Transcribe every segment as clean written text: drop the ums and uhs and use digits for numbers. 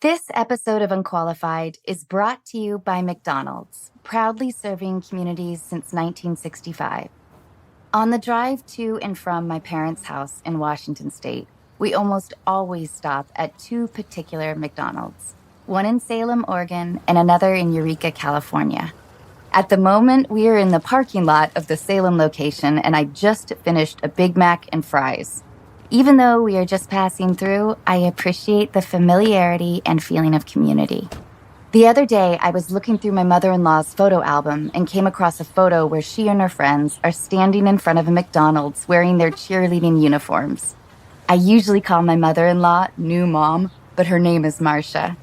This episode of Unqualified is brought to you by McDonald's, proudly serving communities since 1965. On the drive to and from my parents' house in Washington State, we almost always stop at two particular McDonald's, one in Salem, Oregon, and another in Eureka, California. At the moment, we are in the parking lot of the Salem location, and I just finished a Big Mac and fries. Even though we are just passing through, I appreciate the familiarity and feeling of community. The other day, I was looking through my mother-in-law's photo album and came across a photo where she and her friends are standing in front of a McDonald's wearing their cheerleading uniforms. I usually call my mother-in-law New Mom, but her name is Marcia.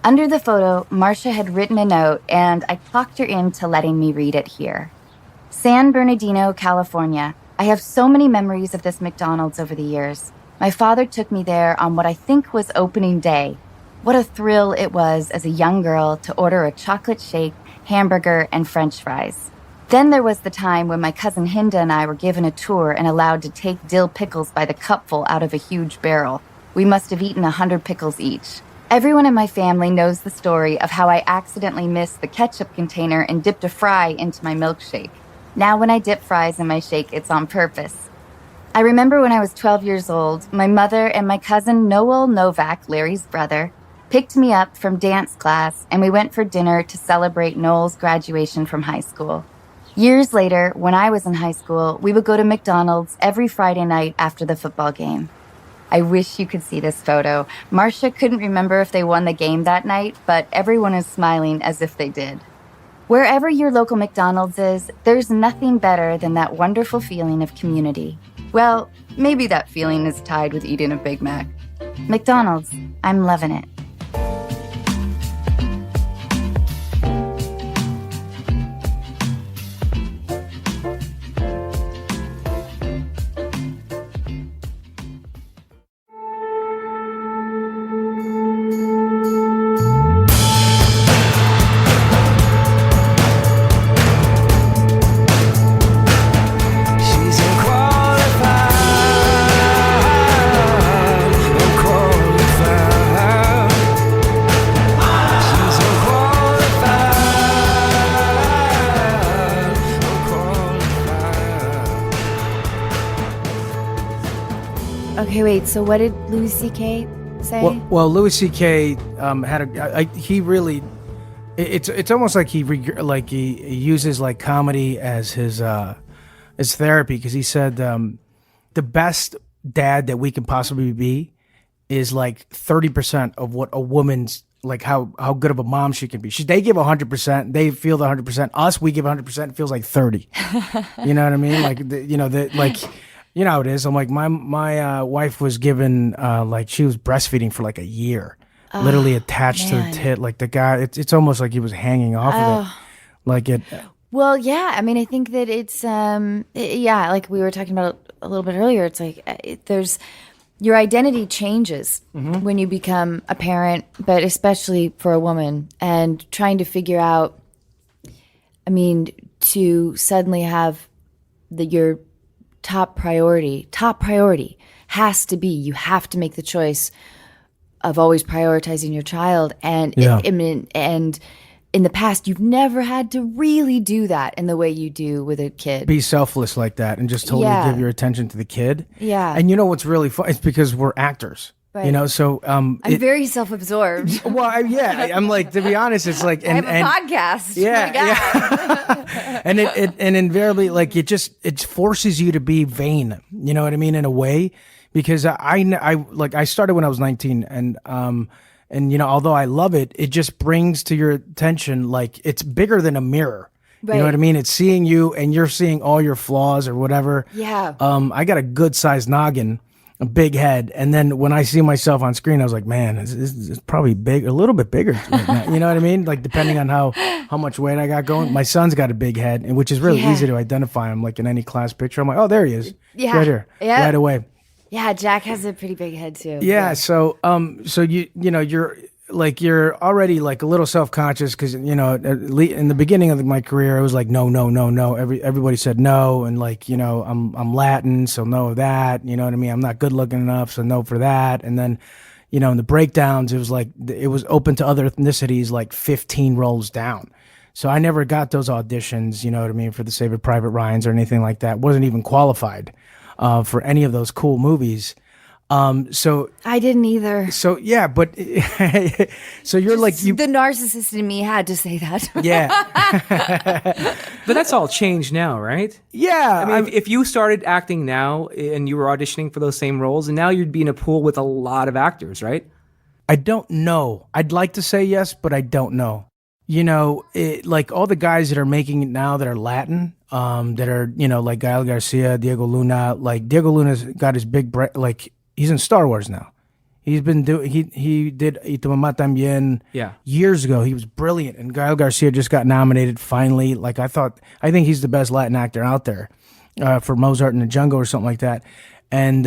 Under the photo, Marcia had written a note, and I talked her into letting me read it here. San Bernardino, California. I have so many memories of this McDonald's over the years. My father took me there on what I think was opening day. What a thrill it was as a young girl to order a chocolate shake, hamburger, and French fries. Then there was the time when my cousin Hinda and I were given a tour and allowed to take dill pickles by the cupful out of a huge barrel. We must have eaten 100 pickles each. Everyone in my family knows the story of how I accidentally missed the ketchup container and dipped a fry into my milkshake. Now when I dip fries in my shake, it's on purpose. I remember when I was 12 years old, my mother and my cousin Noel Novak, Larry's brother, picked me up from dance class, and we went for dinner to celebrate Noel's graduation from high school. Years later, when I was in high school, we would go to McDonald's every Friday night after the football game. I wish you could see this photo. Marcia couldn't remember if they won the game that night, but everyone is smiling as if they did. Wherever your local McDonald's is, there's nothing better than that wonderful feeling of community. Well, maybe that feeling is tied with eating a Big Mac. McDonald's, I'm loving it. Okay, wait, so what did Louis C.K. say? Well, Louis C.K. had he really, it's almost like he uses like comedy as his therapy, because he said the best dad that we can possibly be is like 30% of what a woman's, like how good of a mom she can be. They give 100%, they feel the 100%. Us, we give 100%, it feels like 30. You know what I mean? You know how it is. I'm like, my wife was given, like she was breastfeeding for like a year, literally attached to the tit. Like the guy, it's almost like he was hanging off of it. Like it. Well, yeah. I mean, I think that it's, like we were talking about a little bit earlier, it's like your identity changes when you become a parent, but especially for a woman, and trying to figure out, I mean, to suddenly have your top priority has to be, you have to make the choice of always prioritizing your child. And and in the past, you've never had to really do that in the way you do with a kid. Be selfless like that and just totally give your attention to the kid. Yeah. And you know what's really fun? It's because we're actors. Right. You know, so I'm very self-absorbed. Well, I'm like, to be honest, it's like, I have a podcast. Yeah. And it invariably, like, it forces you to be vain. You know what I mean, in a way, because I started when I was 19, and you know, although I love it, it just brings to your attention, like, it's bigger than a mirror. Right. You know what I mean? It's seeing you, and you're seeing all your flaws or whatever. Yeah. I got a good sized noggin, a big head, and then when I see myself on screen, I was like, man, it's probably big, a little bit bigger right now. You know what I mean? Like, depending on how much weight I got going. My son's got a big head, and which is really easy to identify him, like in any class picture. I'm like, oh, there he is. Yeah. Right here. Yeah. Right away. Yeah, Jack has a pretty big head too. Yeah. So you know, you're already like a little self-conscious, because, you know, in the beginning of my career, I was like, no. Everybody said no. And like, you know, I'm Latin, so no of that. You know what I mean? I'm not good looking enough, so no for that. And then, you know, in the breakdowns, it was like it was open to other ethnicities like 15 rows down. So I never got those auditions, you know what I mean, for the Saving Private Ryans or anything like that. Wasn't even qualified for any of those cool movies. So I didn't either. So yeah, but so you're like you. The narcissist in me had to say that. Yeah, But that's all changed now, right? yeah. I mean, if you started acting now and you were auditioning for those same roles, and now you'd be in a pool with a lot of actors, right? I don't know. I'd like to say yes, but I don't know. You know, like all the guys that are making it now that are Latin, that are, you know, like Gael Garcia, Diego Luna. Like Diego Luna's got his big like he's in Star Wars now. He's been doing he did Y Tu Mamá También years ago. He was brilliant, and Gael Garcia just got nominated finally. Like I think he's the best Latin actor out there for Mozart in the Jungle or something like that. And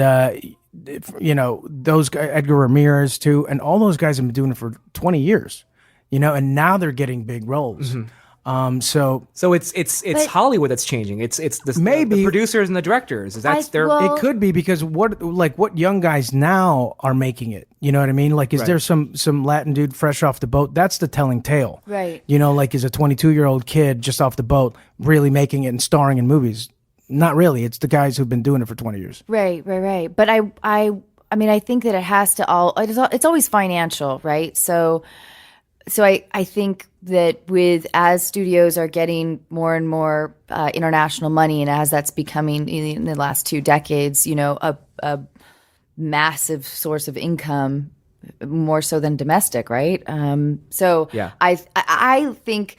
you know, those guys, Edgar Ramirez too, and all those guys have been doing it for 20 years. You know, and now they're getting big roles. So it's Hollywood that's changing. It's maybe the producers and the directors. It could be because what young guys now are making it. You know what I mean? Like, is there some Latin dude fresh off the boat? That's the telling tale, right? You know, like is a 22-year-old kid just off the boat really making it and starring in movies? Not really. It's the guys who've been doing it for 20 years. Right. But I mean, I think that it has to it's always financial, right? So I think that as studios are getting more and more international money, and as that's becoming in the last 2 decades, you know, a massive source of income, more so than domestic, right? I think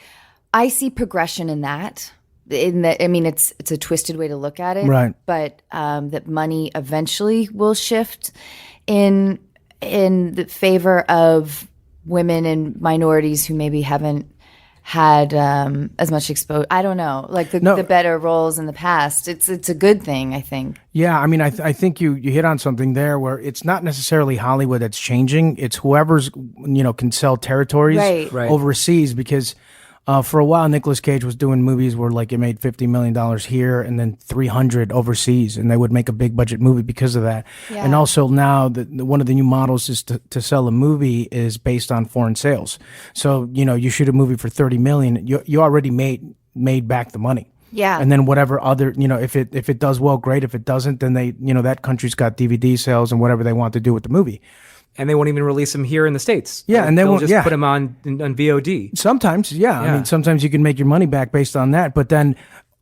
I see progression in that. In that, I mean, it's a twisted way to look at it, right? But that money eventually will shift in the favor of women and minorities who maybe haven't had as much exposure. I don't know, like the better roles in the past. It's a good thing, I think. Yeah, I mean, I think you hit on something there where it's not necessarily Hollywood that's changing. It's whoever's, you know, can sell territories overseas, because for a while Nicolas Cage was doing movies where like it made $50 million here and then 300 overseas, and they would make a big budget movie because of that. Yeah. And also now one of the new models is to sell a movie is based on foreign sales. So, you know, you shoot a movie for 30 million, you already made back the money. Yeah. And then whatever other, you know, if it does well, great. If it doesn't, then they, you know, that country's got DVD sales and whatever they want to do with the movie. And they won't even release them here in the States. Yeah, and they'll just put them on VOD. Sometimes, yeah. I mean, sometimes you can make your money back based on that. But then,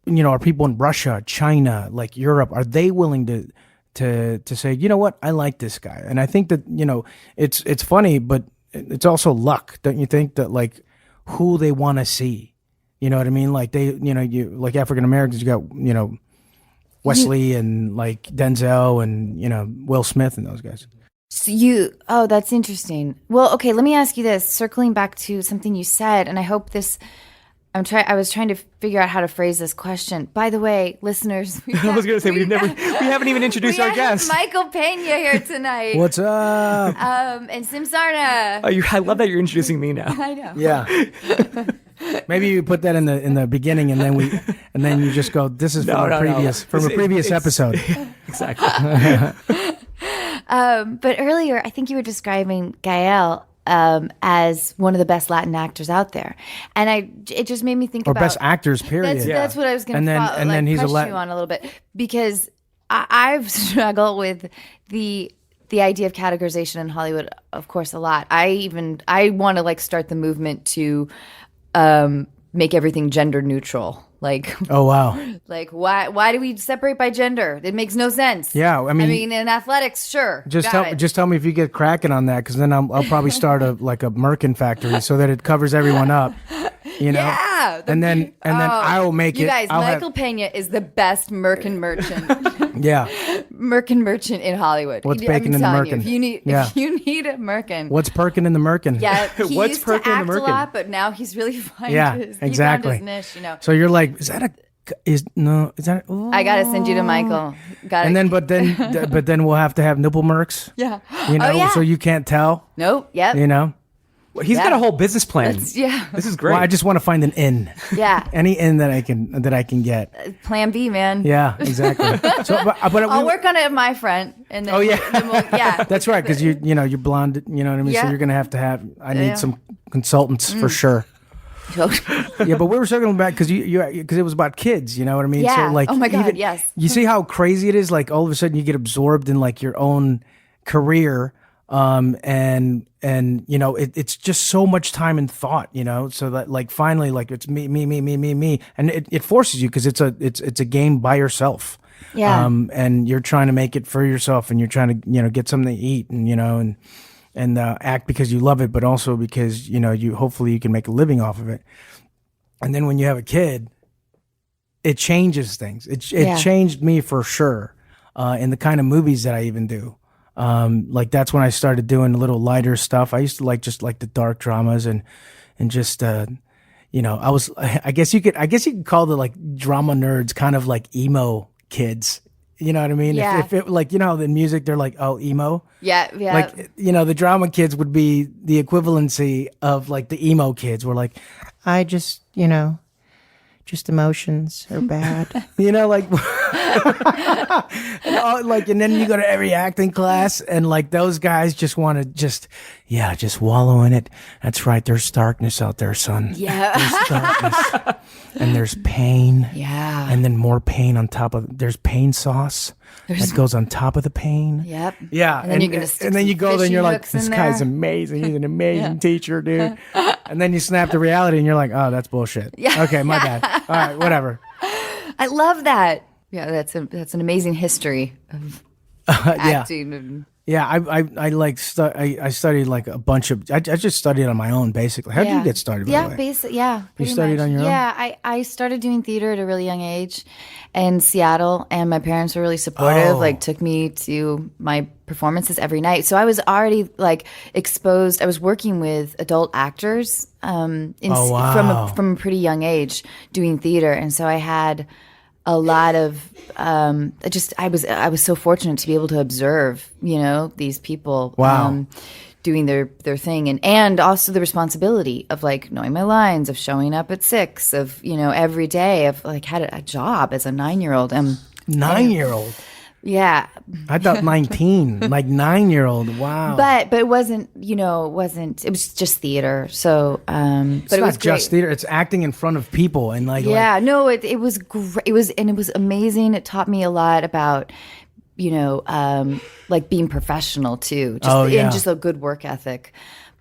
you know, are people in Russia, China, like Europe, are they willing to say, you know what, I like this guy? And I think that, you know, it's funny, but it's also luck, don't you think? That like who they want to see, you know what I mean? Like they, you know, like African Americans, you got, you know, Wesley and like Denzel and, you know, Will Smith and those guys. So that's interesting. Well, okay, let me ask you this, circling back to something you said, and I hope this, I was trying to figure out how to phrase this question. By the way, listeners, I was going to say, we haven't even introduced our guest. Michael Peña here tonight. What's up? And Simsarna. I love that you're introducing me now. I know. Yeah. Maybe you put that in the beginning, and then you just go, this is from a previous episode. Exactly. But earlier, I think you were describing Gael as one of the best Latin actors out there, and it just made me think about best actors. Period. That's what I was going to and then he's press you on a little bit, because I've struggled with the idea of categorization in Hollywood, of course, a lot. I want to like start the movement to make everything gender neutral. Like, oh wow! Like, why do we separate by gender? It makes no sense. Yeah, I mean, in athletics, sure. Just tell me if you get cracking on that, because then I'll probably start a Merkin factory so that it covers everyone up. You know, yeah. And then I will make you guys. Michael Peña is the best Merkin merchant. Yeah, Merkin merchant in Hollywood. What's baking in the Merkin? If you need a Merkin, what's perking in the Merkin? Yeah, he what's used perking to act in the Merkin? a lot, but now he's really found exactly. his niche. You know. So you're like, is that? Ooh. I gotta send you to Michael. But then we'll have to have nipple mercs. Yeah. You know, oh, yeah. So you can't tell. Nope. Yep. You know. Well, he's got a whole business plan. Yeah. This is great. Well, I just want to find an inn. Yeah. Any inn that I can get. Plan B, man. Yeah, exactly. So, but I'll work on it at my front. And then, yeah. That's right, because you're blonde. You know what I mean. Yeah. So you're gonna have to I need some consultants for sure. Yeah, but we were circling back because because it was about kids. You know what I mean? Yeah. So like, oh my God. Yes. You see how crazy it is? Like all of a sudden you get absorbed in like your own career, and it's just so much time and thought. So that like finally like it's me, and it forces you because it's a game by yourself. Yeah. And you're trying to make it for yourself, and you're trying to get something to eat, and act because you love it, but also because you hopefully you can make a living off of it. And then when you have a kid, it changes things. It changed me for sure, in the kind of movies that I even do. Like that's when I started doing a little lighter stuff. I used to like the dark dramas and just I guess you could call the like drama nerds kind of like emo kids. You know what I mean? Yeah. If it like, in music, they're like, oh, emo. Yeah. Like, the drama kids would be the equivalency of like the emo kids. We're like, I just, just emotions are bad. Like, and then you go to every acting class and like those guys just want to just wallow in it. That's right. There's darkness out there, son. Yeah. There's darkness. And there's pain. Yeah. And then more pain on top of there's pain sauce that goes on top of the pain. Yep. Yeah. And then you're gonna stick and then you go there and you're like, this guy's there. amazing. He's an amazing teacher, dude. And then you snap to reality and you're like, oh, that's bullshit. Yeah. Okay, my bad. All right, whatever. I love that. Yeah, that's an amazing history of acting. And Yeah, I studied like a bunch of. I just studied on my own basically. How did you get started? By the way? Pretty studied much. on your own? Yeah, I started doing theater at a really young age in Seattle, and my parents were really supportive. Oh. Like took me to my performances every night. So I was already like exposed. I was working with adult actors from a pretty young age doing theater, and so I had a lot of I was so fortunate to be able to observe these people doing their thing, and also the responsibility of like knowing my lines, of showing up at 6, of every day, of like had a job as a 9-year-old. 9-year-old. Yeah. I thought 19, like 9-year-old. Wow. But it wasn't, it was just theater. So, It's but it not was just great. theater. It's acting in front of people and like. Yeah, no, it was great. It was amazing. It taught me a lot about, like being professional too. And just a good work ethic.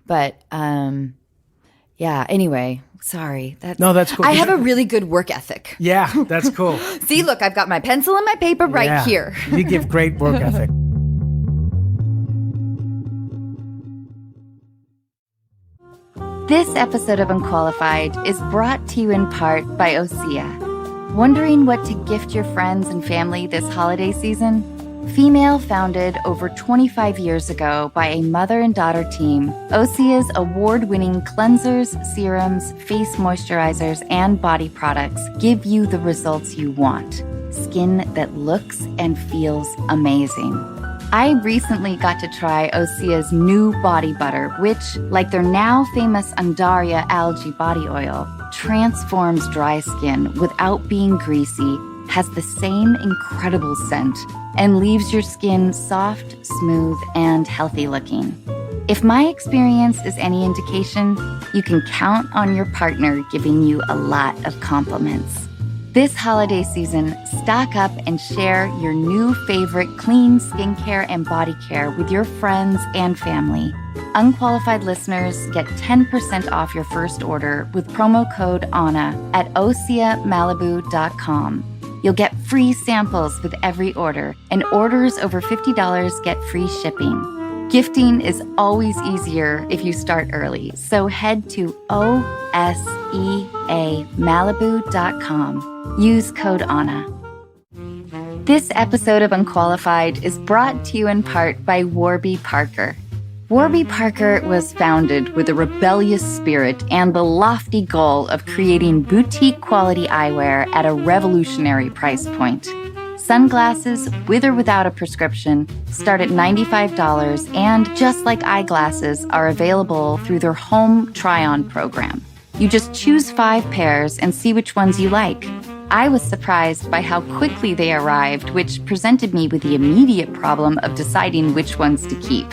But, yeah, anyway, sorry. No, that's cool. I have a really good work ethic. Yeah, that's cool. See, look, I've got my pencil and my paper right here. You give great work ethic. This episode of Unqualified is brought to you in part by Osea. Wondering what to gift your friends and family this holiday season? Female founded over 25 years ago by a mother and daughter team, Osea's award-winning cleansers, serums, face moisturizers, and body products give you the results you want. Skin that looks and feels amazing. I recently got to try Osea's new body butter, which, like their now famous Undaria algae body oil, transforms dry skin without being greasy, has the same incredible scent, and leaves your skin soft, smooth, and healthy looking. If my experience is any indication, you can count on your partner giving you a lot of compliments. This holiday season, stock up and share your new favorite clean skincare and body care with your friends and family. Unqualified listeners get 10% off your first order with promo code ANNA at OseaMalibu.com. You'll get free samples with every order, and orders over $50 get free shipping. Gifting is always easier if you start early, so head to OSEAMalibu.com. Use code ANNA. This episode of Unqualified is brought to you in part by Warby Parker. Warby Parker was founded with a rebellious spirit and the lofty goal of creating boutique quality eyewear at a revolutionary price point. Sunglasses, with or without a prescription, start at $95 and, just like eyeglasses, are available through their home try-on program. You just choose 5 pairs and see which ones you like. I was surprised by how quickly they arrived, which presented me with the immediate problem of deciding which ones to keep.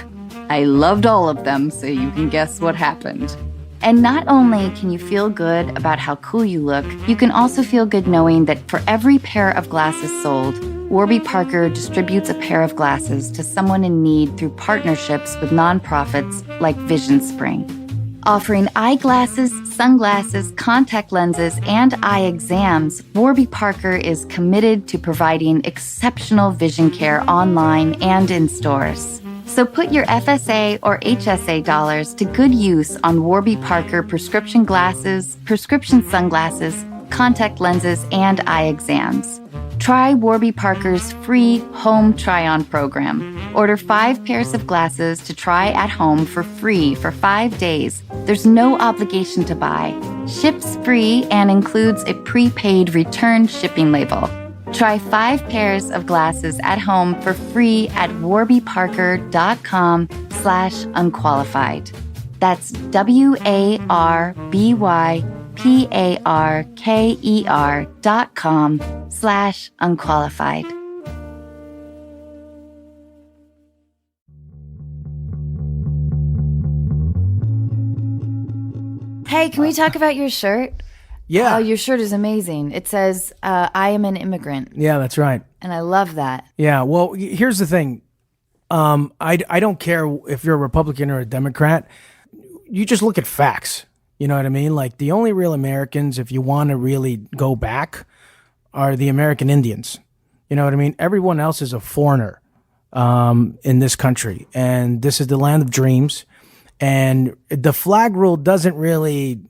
I loved all of them, so you can guess what happened. And not only can you feel good about how cool you look, you can also feel good knowing that for every pair of glasses sold, Warby Parker distributes a pair of glasses to someone in need through partnerships with nonprofits like Vision Spring. Offering eyeglasses, sunglasses, contact lenses, and eye exams, Warby Parker is committed to providing exceptional vision care online and in stores. So put your FSA or HSA dollars to good use on Warby Parker prescription glasses, prescription sunglasses, contact lenses, and eye exams. Try Warby Parker's free home try-on program. Order 5 pairs of glasses to try at home for free for 5 days. There's no obligation to buy. Ships free and includes a prepaid return shipping label. Try 5 pairs of glasses at home for free at warbyparker.com/unqualified. That's warbyparker.com/unqualified. Hey, can we talk about your shirt? Yeah. Oh, your shirt is amazing. It says, I am an immigrant. Yeah, that's right. And I love that. Yeah, well, here's the thing. I don't care if you're a Republican or a Democrat. You just look at facts. You know what I mean? Like, the only real Americans, if you want to really go back, are the American Indians. You know what I mean? Everyone else is a foreigner in this country. And this is the land of dreams. And the flag rule doesn't really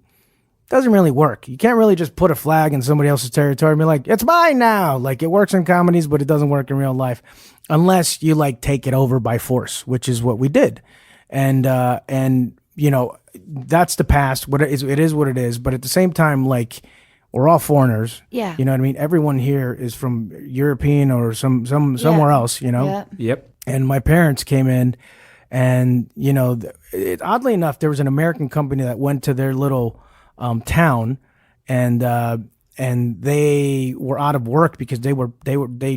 work. You can't really just put a flag in somebody else's territory and be like, it's mine now. Like, it works in comedies, but it doesn't work in real life unless you like take it over by force, which is what we did. And you know, that's the past. It is what it is. But at the same time, like, we're all foreigners. Yeah. You know what I mean? Everyone here is from European or somewhere else, you know? Yeah. Yep. And my parents came in, and, you know, oddly enough, there was an American company that went to their little town, and they were out of work because they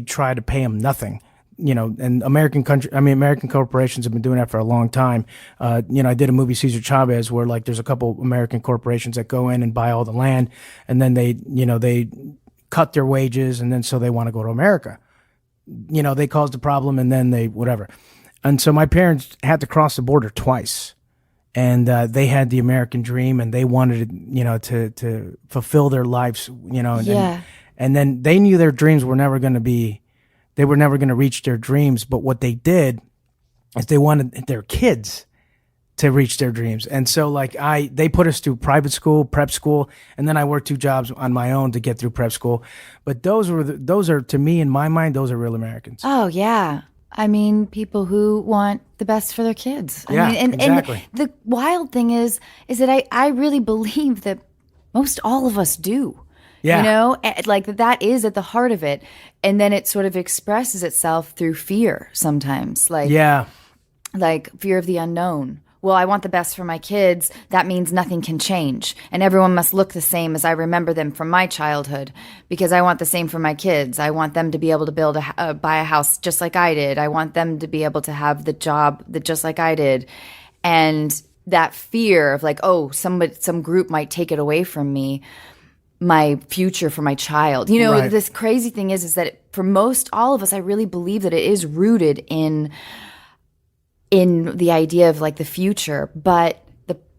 tried to pay them nothing, you know. And American corporations have been doing that for a long time. You know, I did a movie, Cesar Chavez, where like there's a couple American corporations that go in and buy all the land, and then they cut their wages, and then so they want to go to America. You know, they caused a problem, and then they whatever. And so my parents had to cross the border twice. And they had the American dream, and they wanted, you know, to fulfill their lives, you know. And then they knew their dreams were never going to reach their dreams. But what they did is they wanted their kids to reach their dreams. And so, like, they put us through private school, prep school, and then I worked 2 jobs on my own to get through prep school. But those are to me, in my mind, those are real Americans. Oh, yeah. I mean, people who want the best for their kids. Yeah, I mean, exactly. And the wild thing is that I really believe that most all of us do. Yeah. You know, like that is at the heart of it. And then it sort of expresses itself through fear sometimes. Like, Yeah. like fear of the unknown. Well, I want the best for my kids. That means nothing can change. And everyone must look the same as I remember them from my childhood, because I want the same for my kids. I want them to be able to buy a house just like I did. I want them to be able to have the job that just like I did. And that fear of like, oh, some group might take it away from me, my future for my child. You know, Right. This crazy thing is that for all of us, I really believe that it is rooted in the idea of like the future, but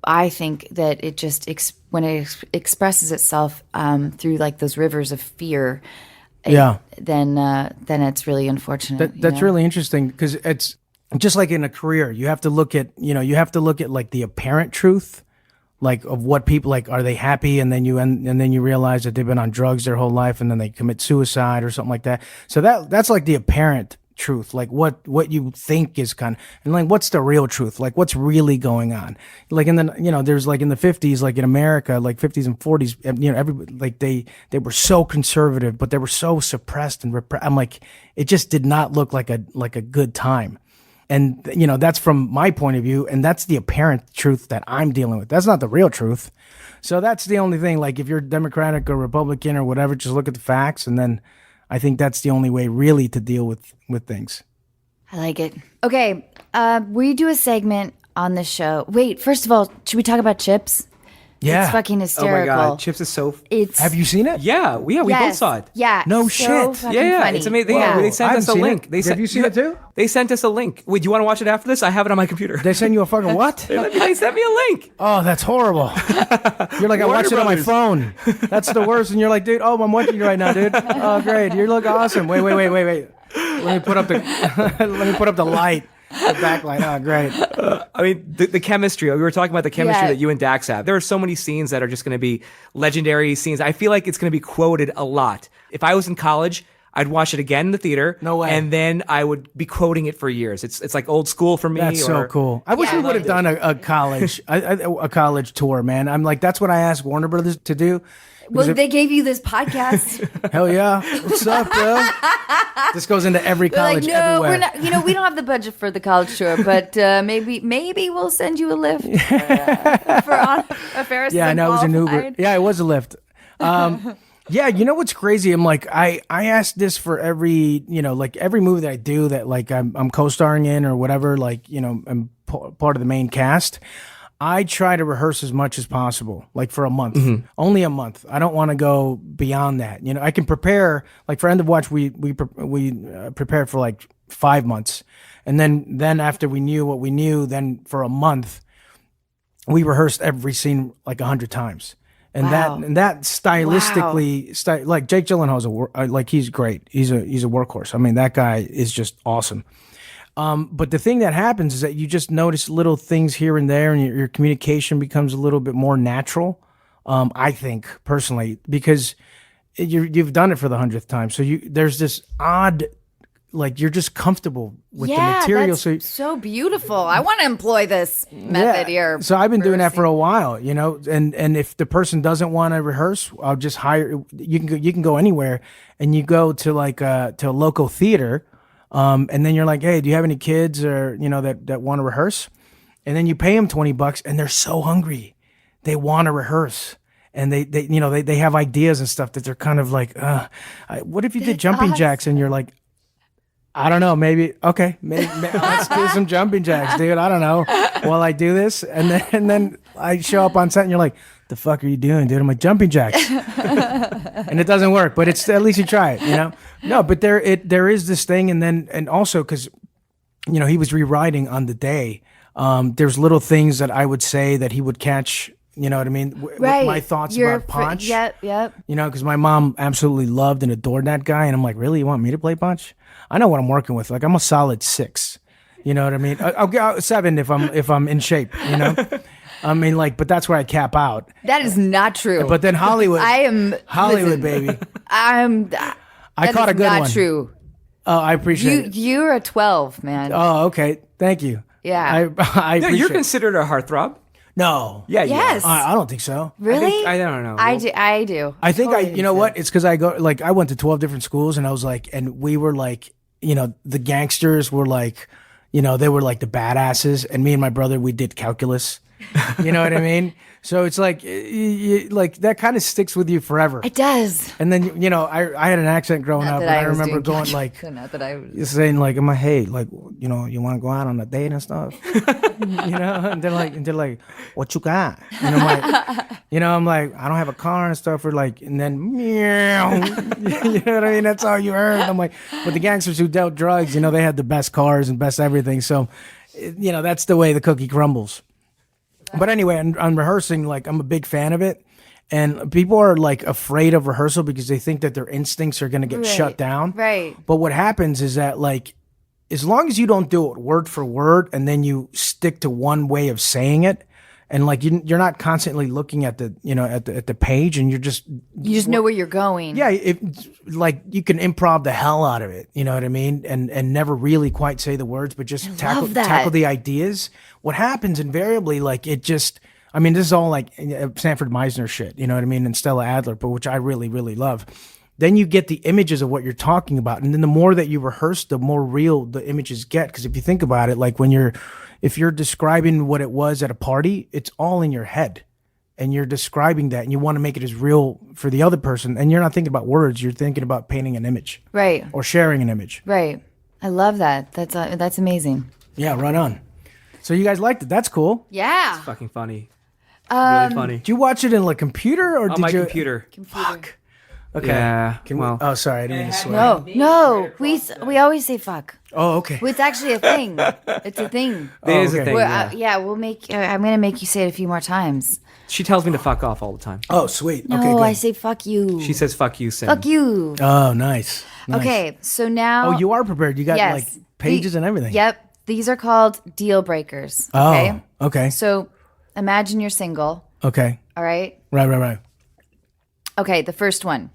I think that it just when it expresses itself through like those rivers of fear, Yeah. then it's really unfortunate. That's really interesting, because it's just like in a career, you have to look at like the apparent truth, like of what people like. Are they happy? And then you realize that they've been on drugs their whole life, and then they commit suicide or something like that. So that's like the apparent truth, like what you think is kind of, and like what's the real truth, like what's really going on. Like in the, there's like in the 50s, like in America, like 50s and 40s, everybody, like they were so conservative, but they were so suppressed and I'm like, it just did not look like a good time. And that's from my point of view, and that's the apparent truth that I'm dealing with. That's not the real truth. So that's the only thing. Like if you're Democratic or Republican or whatever, just look at the facts, and then I think that's the only way really to deal with things. I like it. Okay, we do a segment on the show. Wait, first of all, should we talk about Chips? Yeah. It's fucking hysterical. Oh my God, Chips is so. Have you seen it? Yeah, we both saw it. Yeah. No so shit. fucking Yeah, funny. it's amazing. Yeah. They sent us a link. Have you seen it too? They sent us a link. Wait, do you want to watch it after this? I have it on my computer. They send you a fucking what? They sent me a link. Oh, that's horrible. You're like, I watched it on my phone. That's the worst. And you're like, dude, I'm watching you right now, dude. Oh, great. You look awesome. Wait. Let me put up the light. The backlight. Oh, great. I mean, the chemistry. We were talking about the chemistry Yeah. that you and Dax have. There are so many scenes that are just going to be legendary scenes. I feel like it's going to be quoted a lot. If I was in college, I'd watch it again in the theater. No way. And then I would be quoting it for years. It's like old school for me. That's so cool. I wish we would have done a college a college tour, man. I'm like, that's what I asked Warner Brothers to do. Well, they gave you this podcast. Hell yeah. What's up, bro? This goes into every They're like, college no, everywhere. we're not. We don't have the budget for the college tour, but maybe we'll send you a lift for a Faris. Yeah, I know it was an Uber. Unqualified. Yeah, it was a Lyft. Yeah, you know what's crazy? I'm like, I asked this for every, like every movie that I do that like I'm co-starring in or whatever, like, I'm part of the main cast. I try to rehearse as much as possible, like for a month, only a month. I don't want to go beyond that. I can prepare, like for End of Watch, we prepared for like 5 months. And then after we knew what we knew, then for a month, we rehearsed every scene like 100 times. And Wow. that stylistically, like Jake Gyllenhaal's like he's great. He's a workhorse. I mean, that guy is just awesome. But the thing that happens is that you just notice little things here and there, and your communication becomes a little bit more natural. I think personally, because you've done it for the 100th time, so there's this odd, like you're just comfortable with the material. That's so beautiful. I want to employ this method here. So I've been doing that for a while, and if the person doesn't want to rehearse, I'll just hire. You can go anywhere, and you go to like to a local theater. And then you're like, hey, do you have any kids or, that want to rehearse? And then you pay them $20 and they're so hungry. They want to rehearse. And they have ideas and stuff that they're kind of like, what if you did jumping jacks? And you're like, I don't know, maybe let's do some jumping jacks, dude. I don't know. While I do this. And then I show up on set and you're like, the fuck are you doing, dude? I'm like, jumping jacks. And it doesn't work, but it's at least you try it, No, but there is this thing, and also because he was rewriting on the day. There's little things that I would say that he would catch. You know what I mean? With my thoughts about Punch. Yep. Because my mom absolutely loved and adored that guy, and I'm like, really, you want me to play Punch? I know what I'm working with. Like, I'm a solid 6. You know what I mean? I'll get 7 if I'm in shape. I mean, like, but that's where I cap out. That is not true. But then Hollywood, listen, baby. I caught a good one. Not true. Oh, I appreciate it. You're a 12, man. Oh, okay. Thank you. Yeah. I appreciate You're it. considered a heartthrob. No. Yeah. Yes. I don't think so. Really? I don't know. I do. I think Totally you know what? It's because I went to 12 different schools, and I was like, and we were like, the gangsters were like, they were like the badasses, and me and my brother, we did calculus. You know what I mean? So it's like, like that kind of sticks with you forever. It does. And then, I had an accent growing up, and I remember going like, not that I was. saying like, "Am I hey, like, you want to go out on a date and stuff?" And they're like, "What you got?" And I'm like, I'm like, I don't have a car and stuff. Or like, and then, meow. You know what I mean? That's all you heard. I'm like, but the gangsters who dealt drugs, they had the best cars and best everything. So, that's the way the cookie crumbles. But anyway, I'm rehearsing, like, I'm a big fan of it. And people are, like, afraid of rehearsal because they think that their instincts are going to get shut down. Right. But what happens is that, like, as long as you don't do it word for word and then you stick to one way of saying it, and like you're not constantly looking at the at the page, and you just know where you're going. Yeah, like you can improv the hell out of it, you know what I mean, and never really quite say the words, but just tackle the ideas. What happens invariably, like it just, I mean, this is all like Sanford Meisner shit, you know what I mean, and Stella Adler, but which I really, really love. Then you get the images of what you're talking about, and then the more that you rehearse, the more real the images get. Because if you think about it, like if you're describing what it was at a party, it's all in your head. And you're describing that, and you want to make it as real for the other person. And you're not thinking about words; you're thinking about painting an image, right, or sharing an image, right. I love that. That's amazing. Yeah, right on. So you guys liked it? That's cool. Yeah, It's fucking funny. Really funny. Did you watch it in like computer or On did my you? Computer. Fuck. Okay. Yeah. Can well, oh, sorry, I didn't mean to swear. no. We always say fuck. Oh, okay. Well, it's actually a thing. It's a thing. it is a okay. thing. Yeah. We'll make. I'm gonna make you say it a few more times. She tells me to fuck off all the time. Oh, sweet. No, Okay, good. I say fuck you. She says fuck you, Sim. fuck you. Oh, nice. Nice. Okay, so now. Oh, you are prepared. You got Yes. like pages and everything. Yep, these are called deal breakers. Oh, Okay. okay. So imagine you're single. Okay. All right. Right. Okay, the first one.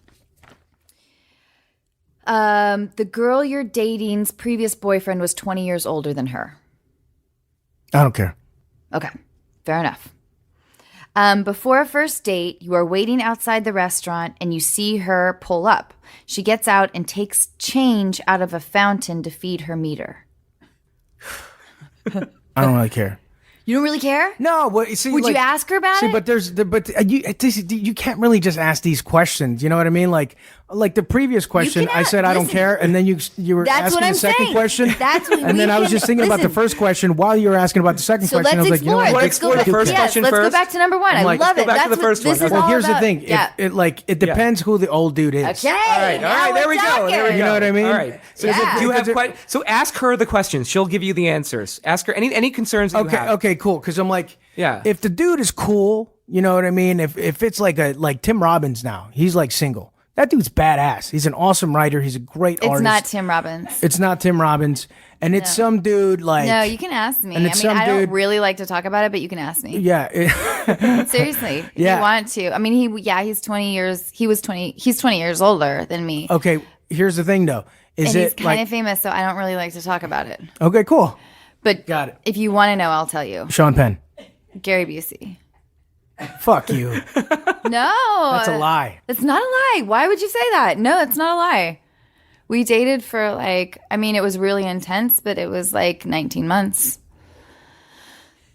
The girl you're dating's previous boyfriend was 20 years older than her. I don't care. Okay, fair enough. Before a first date, you are waiting outside the restaurant and you see her pull up. She gets out and takes change out of a fountain to feed her meter. I don't really care. You don't really care? No, but see, Would you ask her about it? But you can't really just ask these questions. You know what I mean? Like the previous question, I said I don't listen. care, and then you were That's what asking I'm the second saying. question. That's what and we then I was can- just thinking about the listen. first question while you were asking about the second So question. I let's was like, you know explore what? it. Let's explore the first yes, question let's first. go back to number one. I like, love let's it. go back to That's the what first this one. is Well, all here's the about. thing. Yeah. It depends who the old dude is. Okay. All right, there we go. There we go. You know what I mean? All right. So Yeah. do you have so ask her the questions. She'll give you the answers. Ask her any concerns that you have. Okay, cool. Because I'm like, Yeah. if the dude is cool, you know what I mean? If it's like Tim Robbins now, he's like single. That dude's badass. He's an awesome writer. He's a great It's artist. not Tim Robbins. It's not Tim Robbins. And it's some dude like. No, you can ask me. I and mean, it's some I don't dude- really like to talk about it, but you can ask me. Yeah. Seriously, if Yeah. you want to. I mean, he's 20 years. He's 20 years older than me. Okay. Here's the thing though. Is and he's it kind like. of famous, so I don't really like to talk about it. Okay, cool. But Got it. if you want to know, I'll tell you. Sean Penn. Gary Busey. Fuck you. No. That's a lie. It's not a lie. Why would you say that? No, it's not a lie. We dated for it was really intense, but it was like 19 months.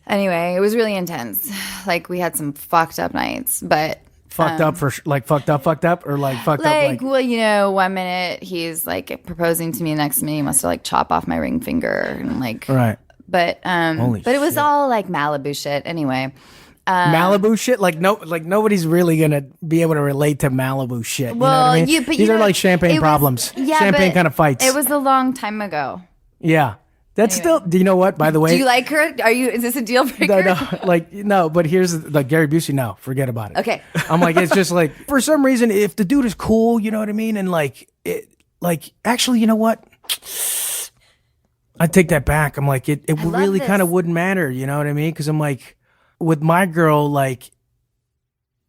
Anyway, it was really intense. Like we had some fucked up nights, but Fucked up for like fucked up, or like fucked up like. well, 1 minute he's like proposing to me, the next minute he wants to like chop off my ring finger and like. Right. But Holy it was shit. all like Malibu shit. Anyway. Malibu shit, like nobody's really gonna be able to relate to Malibu shit. You know what I mean? These are like champagne problems, champagne but kind of fights. It was a long time ago. Yeah, that's still. Do you know what? By the way, Do you like her? Is this a deal breaker? no. But here's like Gary Busey. No, forget about it. Okay. I'm like, it's just like for some reason, if the dude is cool, you know what I mean, and actually, you know what? I take that back. I'm like, it love really this. kind of wouldn't matter. You know what I mean? Because I'm like. With my girl, like,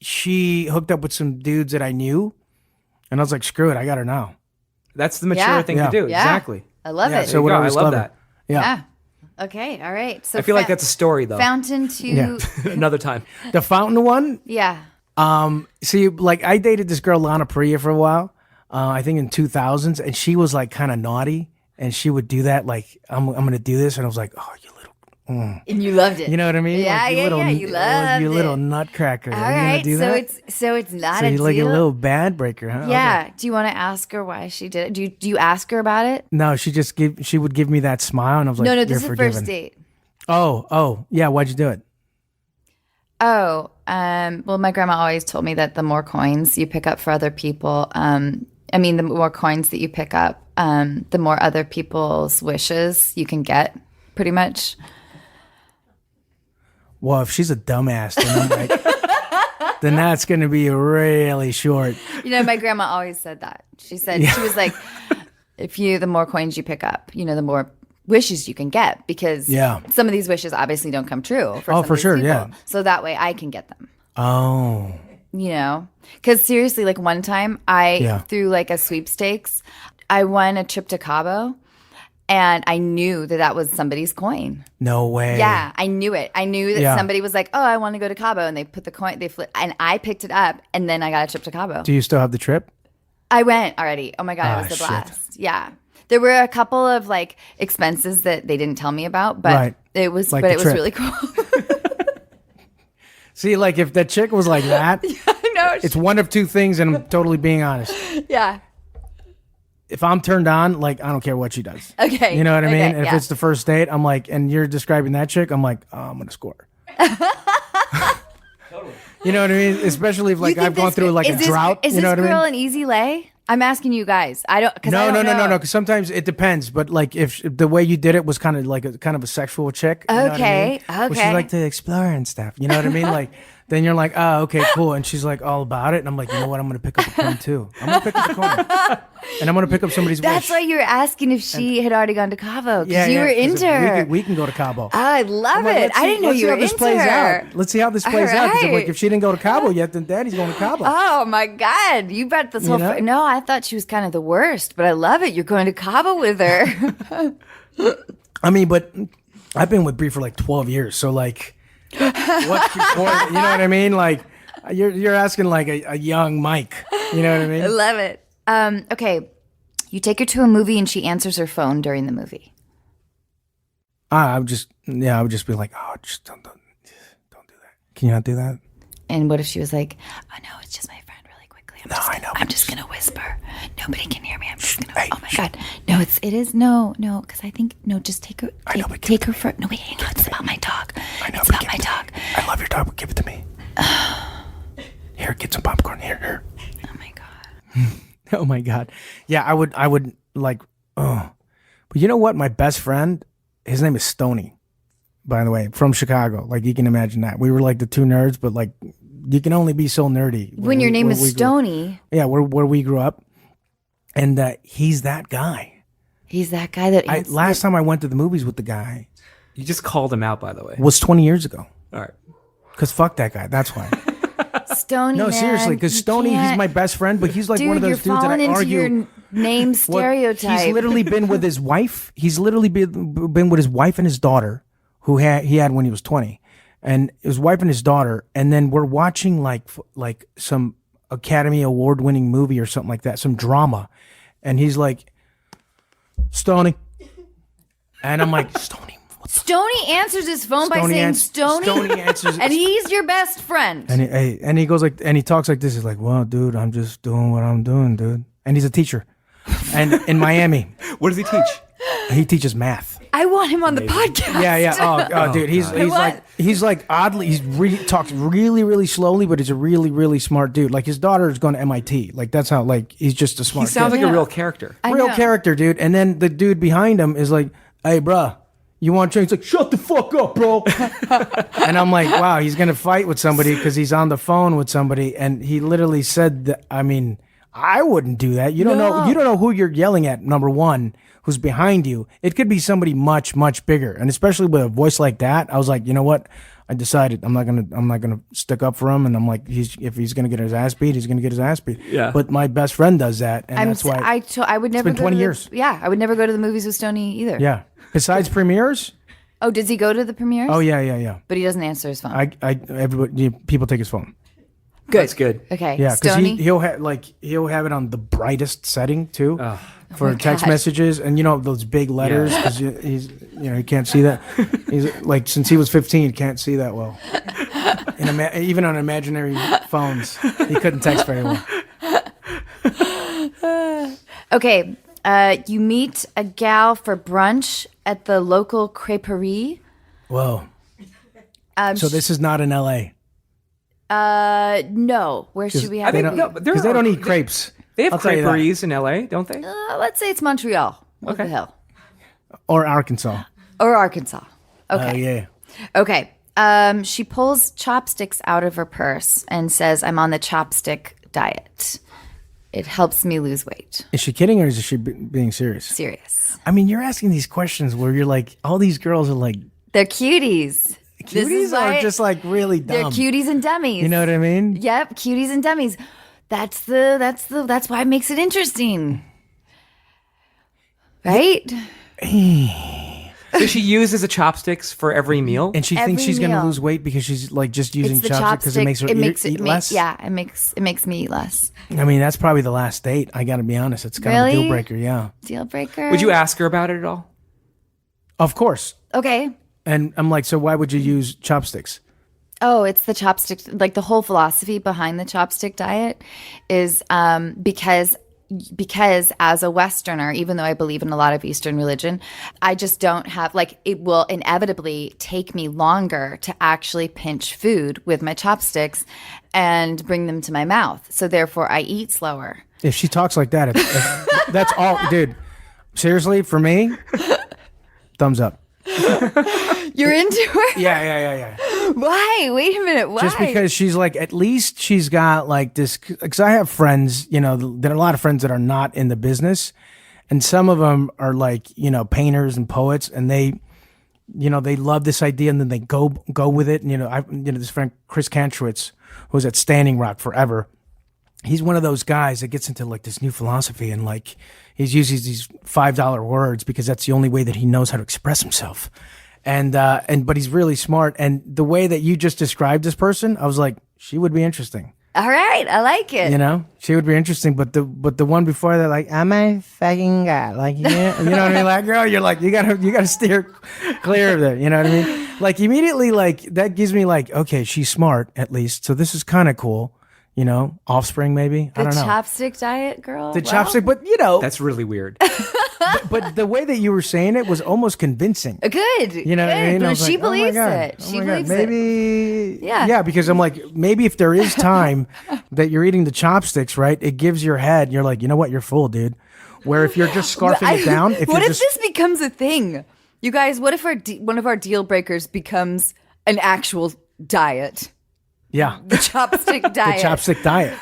she hooked up with some dudes that I knew, and I was like, screw it, I got her now. That's the mature Yeah. thing Yeah. to do. Yeah. Exactly. I love Yeah, it. so There you go. whatever I is love clever. that. Yeah. Okay. All right. So I feel like that's a story though. fountain to Yeah. Another time. The fountain one, yeah. see, like, I dated this girl, Lana Priya, for a while, I think in 2000s, and she was, like, kind of naughty, and she would do that, like, I'm going to do this, and I was like, oh, you little, And you loved it. you know what I mean? Yeah, like, yeah, you loved you little it. nutcracker. All Are you gonna right. do So that? it's not So a you're deal. like a little bad breaker, huh? Yeah. Okay. Do you want to ask her why she did it? Do you ask her about it? No, she would give me that smile, and I was like, No, you're this is the forgiven. first date. Oh, yeah. Why'd you do it? Oh, well, my grandma always told me that the more coins you pick up for other people, the more coins that you pick up, the more other people's wishes you can get, pretty much. Well, if she's a dumbass, then I'm like, then that's going to be really short. My grandma always said that. She said, she was like, the more coins you pick up, the more wishes you can get, because Yeah. some of these wishes obviously don't come true. For Oh, some of for these sure, people. yeah. So that way I can get them. Oh. You know, because seriously, like one time through like a sweepstakes, I won a trip to Cabo, and I knew that was somebody's coin. No way. Yeah, I knew it. I knew that Yeah. somebody was like, "Oh, I want to go to Cabo," and they put the coin, and I picked it up, and then I got a trip to Cabo. Do you still have the trip? I went already. Oh my God, it was a shit. blast. Yeah. There were a couple of like expenses that they didn't tell me about, but Right. it was Like but the it was trip. really cool. See, like if that chick was like that, I know. it's one of two things, and I'm totally being honest. Yeah. If I'm turned on, like I don't care what she does. Okay. You know what I mean? Okay, And if yeah. it's the first date, I'm like, and you're describing that chick, I'm like, oh, I'm gonna score. You know what I mean? Especially if like You think I've gone this through like a is this- drought. Is you know this what I girl mean? an easy lay? I'm asking you guys. I don't. Cause I No, don't no, know. because sometimes it depends. But like if the way you did it was kind of like a sexual chick. You know what I Okay, mean? Where she's okay. like to explore and stuff. You know what I mean? Like then you're like, oh, okay, cool. And she's like all about it. And I'm like, you know what? I'm gonna pick up a coin too. I'm gonna pick up a coin, and I'm gonna pick up somebody's That's wish. why you were asking if she had already gone to Cabo, because Yeah, you yeah, were 'cause into her. We can go to Cabo. Oh, I love I'm like, it. let's I see- didn't know let's you see were how this into plays her. out. Let's see how this plays out. Because right. if she didn't go to Cabo yet, then Daddy's going to Cabo. Oh my God! You brought this whole. know? No, I thought she was kind of the worst, but I love it. You're going to Cabo with her. I mean, but I've been with Bree for like 12 years, so like, what's before? You know what I mean? Like, you're asking like a young Mike. You know what I I mean? love it. Okay, you take her to a movie and she answers her phone during the movie. I would just be like, oh, just don't do that. Can you not do that? And what if she was like, "Oh no, it's just my friend." Really quickly, I know. I'm just gonna whisper. Nobody can hear me. I'm just gonna. Hey, Oh my God! No, it is no, because I think no. Just take her. I know, but Take her for. No, wait, hang on. It's about my dog. I know. It's but about my dog. I love your dog, but give it to me. Here, get some popcorn. Here. Oh my God. Oh my God. Yeah, I would like, oh. But you know what? My best friend, his name is Stoney, by the way, from Chicago. Like, you can imagine that. We were like the two nerds, but like, you can only be so nerdy. When your name is we grew- Stoney, Yeah, where we grew up. And he's that guy. he's that guy that. Last time I went to the movies with the guy You just called him out, by the way. was 20 years ago. All right. Because fuck that guy. That's why. Stoney. No, man, seriously. Because you Stoney, he's can't- my best friend, but he's like Dude, one of those you're dudes that falling I into argue. your name What- stereotype. He's literally been with his wife. He's literally been with his wife and his daughter, who he had when he was 20, and his wife and his daughter. And then we're watching like some Academy Award winning movie or something like that, some drama, and he's like, Stoney, and I'm like, Stoney. Stoney answers his phone by saying Stoney, Stoney answers, and he's your best friend. and he goes like, and he talks like this. He's like, well, dude, I'm just doing what I'm doing, dude. And he's a teacher, and in Miami, What does he teach? he teaches math. I want him on the podcast. Yeah. Oh, dude, he's What? like oddly, talks really slowly, but he's a really smart dude. Like his daughter is going to MIT. Like that's how like he's just a He smart. sounds kid. like a real character. I real know. character, dude. And then the dude behind him is like, hey, bruh, you want to change? He's like, shut the fuck up, bro. And I'm like, wow, he's gonna fight with somebody because he's on the phone with somebody, and he literally said that. I mean, I wouldn't do that. You don't know. You don't know who you're yelling at. Number one, who's behind you. It could be somebody much bigger, and especially with a voice like that, I was like, you know what? I decided I'm not gonna stick up for him, and I'm like, if he's gonna get his ass beat, he's gonna get his ass beat. Yeah. But my best friend does that, and that's why. I would never. been go 20 to the- years. Yeah, I would never go to the movies with Stoney either. Yeah. Besides premieres. Oh, does he go to the premieres? Oh yeah. But he doesn't answer his phone. People take his phone. Good. That's good. Okay. Yeah, because Stoney. he'll have it on the brightest setting too for text God. messages, and those big letters because he's he can't see that. He's like since he was 15, he can't see that well. Even on imaginary phones, he couldn't text very well. Okay. You meet a gal for brunch at the local creperie. Whoa. So this is not in L.A. No. Where should we have They it? don't, no, but there because they are- don't eat crepes. They have I'll tell you that. creperies in LA, don't they? Let's say it's Montreal. What the hell? Or Arkansas. Or Arkansas. Oh Okay. yeah. Okay. She pulls chopsticks out of her purse and says, "I'm on the chopstick diet." it helps me lose weight. Is she kidding or is she being serious? Serious. I mean, you're asking these questions where you're like, all these girls are like They're cuties. cuties or just like really dumb. They're cuties and dummies. You know what I mean? Yep, cuties and dummies. That's why it makes it interesting. Right? Does she use as a chopsticks for every meal? And she thinks Every she's going to meal. lose weight because she's like just using It's the chopsticks because it makes her eat less. it makes me eat less. I mean, that's probably the last date. I got to be honest. It's kind of a Really? deal breaker. Yeah. Deal breaker. Would you ask her about it at all? Of course. Okay. And I'm like, so why would you use chopsticks? Oh, it's the chopstick. Like the whole philosophy behind the chopstick diet is because as a Westerner, even though I believe in a lot of Eastern religion, I just don't have, like, it will inevitably take me longer to actually pinch food with my chopsticks and bring them to my mouth. So therefore, I eat slower. If she talks like that, that's all, dude. Seriously, for me, thumbs up. You're into it? Yeah. Why? Wait a minute. Why? Just because she's like, at least she's got like this. Because I have friends, you know, there are a lot of friends that are not in the business, and some of them are like, you know, painters and poets, and they, you know, they love this idea, and then they go with it. And this friend Chris Kantrowitz, who was at Standing Rock forever. He's one of those guys that gets into like this new philosophy, and like he's using these $5 words because that's the only way that he knows how to express himself. But he's really smart. And the way that you just described this person, I was like, she would be interesting. All right. I like it. You know, she would be interesting. But the one before that, like, I'm a fucking guy. Like, yeah, you know what I mean? Like, girl, you're like, you gotta steer clear of there. You know what I mean? Like immediately, like that gives me like, okay, she's smart at least. So this is kind of cool. You know, offspring maybe. I don't know. The chopstick diet, girl. The chopstick, but you know, That's really weird. but the way that you were saying it was almost convincing. Good. You know what I mean? I But was she like, oh my believes God. it. Oh She my God. believes it. Maybe, Yeah. because I'm like, maybe if there is time that you're eating the chopsticks, right? It gives your head, you're like, you know what? You're full, dude. Where if you're just scarfing it down, What if this becomes a thing? You guys, what if one of our deal breakers becomes an actual diet? yeah, The chopstick diet. the chopstick diet.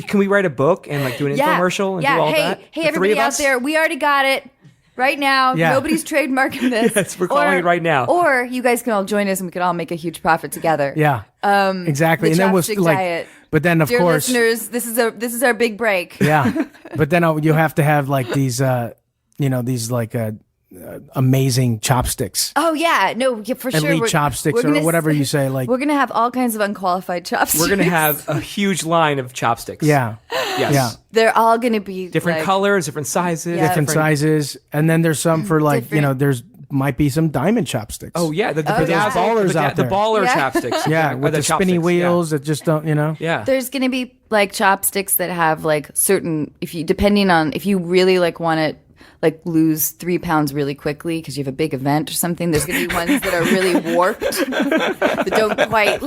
Can we write a book and like do an infomercial and do all that? Hey, The three everybody of out us? there, we already got it right now. Yeah. Nobody's trademarking this. Yes, we're calling it right now. Or you guys can all join us and we can all make a huge profit together. Yeah, exactly. The And then we'll chopstick like, diet. but then of Dear course, listeners, this is our big break. yeah. But then you have to have like these, these like amazing chopsticks. Oh yeah, no, yeah, for sure. Elite We're- chopsticks we're or gonna whatever you say, like- we're gonna have all kinds of unqualified chopsticks. We're gonna have a huge line of chopsticks. Yeah, Yes. yeah. They're all gonna be Different like, colors, different sizes. Yeah. Different sizes, and then there's some for like Different. there's might be some diamond chopsticks. Oh yeah, the those ballers out the there. baller Yeah. chopsticks. yeah, Or with the spinny chopsticks, wheels that just don't, Yeah. There's gonna be like chopsticks that have like certain if you really like want to like lose 3 pounds really quickly because you have a big event or something. There's gonna be ones that are really warped that don't quite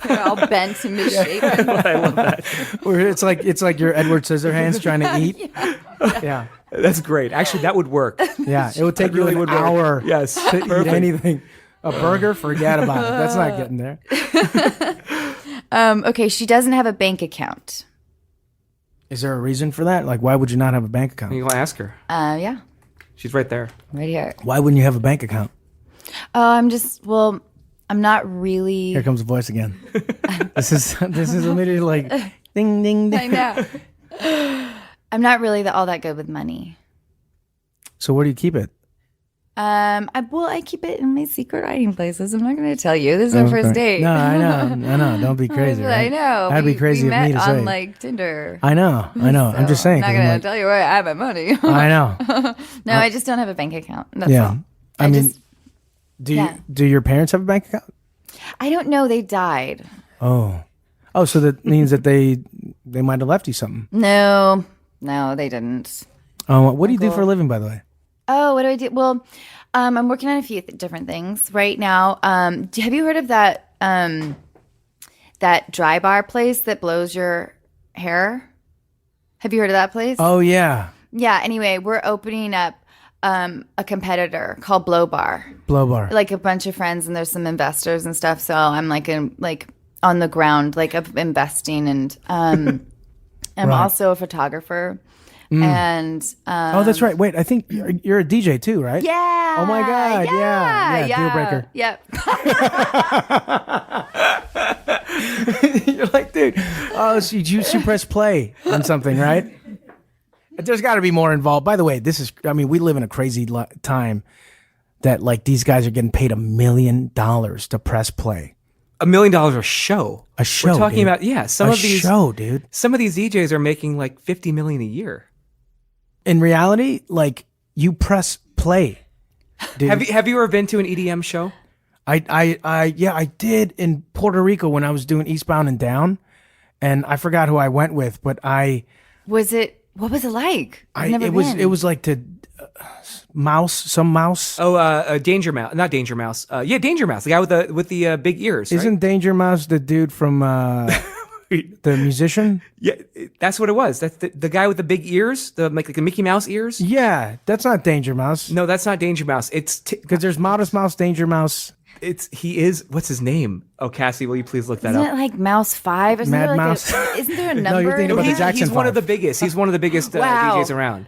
they're all bent and misshapen. I love that. Where it's like your Edward Scissorhands trying to eat. Yeah, That's great. Actually, that would work. yeah. It would take you really an would work. hour. Yes. To eat Perfect. anything. A burger, forget about it. That's not getting there. Okay, she doesn't have a bank account. Is there a reason for that? Like, why would you not have a bank account? You go ask her. Yeah, She's right there. right here. Why wouldn't you have a bank account? Oh, I'm not really. Here comes the voice again. This is immediately like ding ding I ding. know. I'm not really all that good with money. So where do you keep it? I keep it in my secret hiding places. I'm not going to tell you. This is our first date. No, I know. Don't be crazy. I Right? know. That'd be crazy we of met me to on say. like Tinder. I know. I'm just saying. I'm not 'cause going I'm to tell you where I have my money. like, I know. No, I just don't have a bank account. That's Yeah. all. I mean, just- do your parents have a bank account? I don't know. They died. Oh, so that means that they might have left you something. No, they didn't. Oh, what do you do for a living, by the way? Oh, what do I do? Well, I'm working on a few different things right now. Have you heard of that that dry bar place that blows your hair? Have you heard of that place? Oh yeah, Yeah. Anyway, we're opening up a competitor called Blow Bar. blow bar. Like a bunch of friends, and there's some investors and stuff. So I'm like on the ground, like of investing, and I'm Right. also a photographer. And Oh, that's right. Wait, I think you're a DJ too, right? yeah. Oh my God. Yeah. Deal breaker. Yep. You're like, dude, oh, so you press play on something, right? There's got to be more involved. By the way, we live in a crazy time that like these guys are getting paid $1 million to press play. $1 million a show. A show. We're talking dude. about some of these show, dude. Some of these DJs are making like $50 million a year. In reality, like you press play. Dude. Have you ever been to an EDM show? I did in Puerto Rico when I was doing Eastbound and Down, and I forgot who I went with, but What was it like? I've never been. It was like the mouse. Oh, Danger Mouse, not Danger Mouse. Yeah, Danger Mouse, the guy with the big ears. Isn't right? Danger Mouse the dude from the musician? Yeah, that's what it was. That's the guy with the big ears, the Mickey Mouse ears. Yeah, that's not Danger Mouse. No, that's not Danger Mouse. It's Because there's Modest Mouse, Danger Mouse. he is. What's his name? Oh, Cassie, will you please look that Isn't up? it like Mouse 5? Isn't Mad there like Mouse? isn't there a number? No, you're thinking about the he's Jackson one of 5. the biggest. He's one of the biggest Wow. DJs around.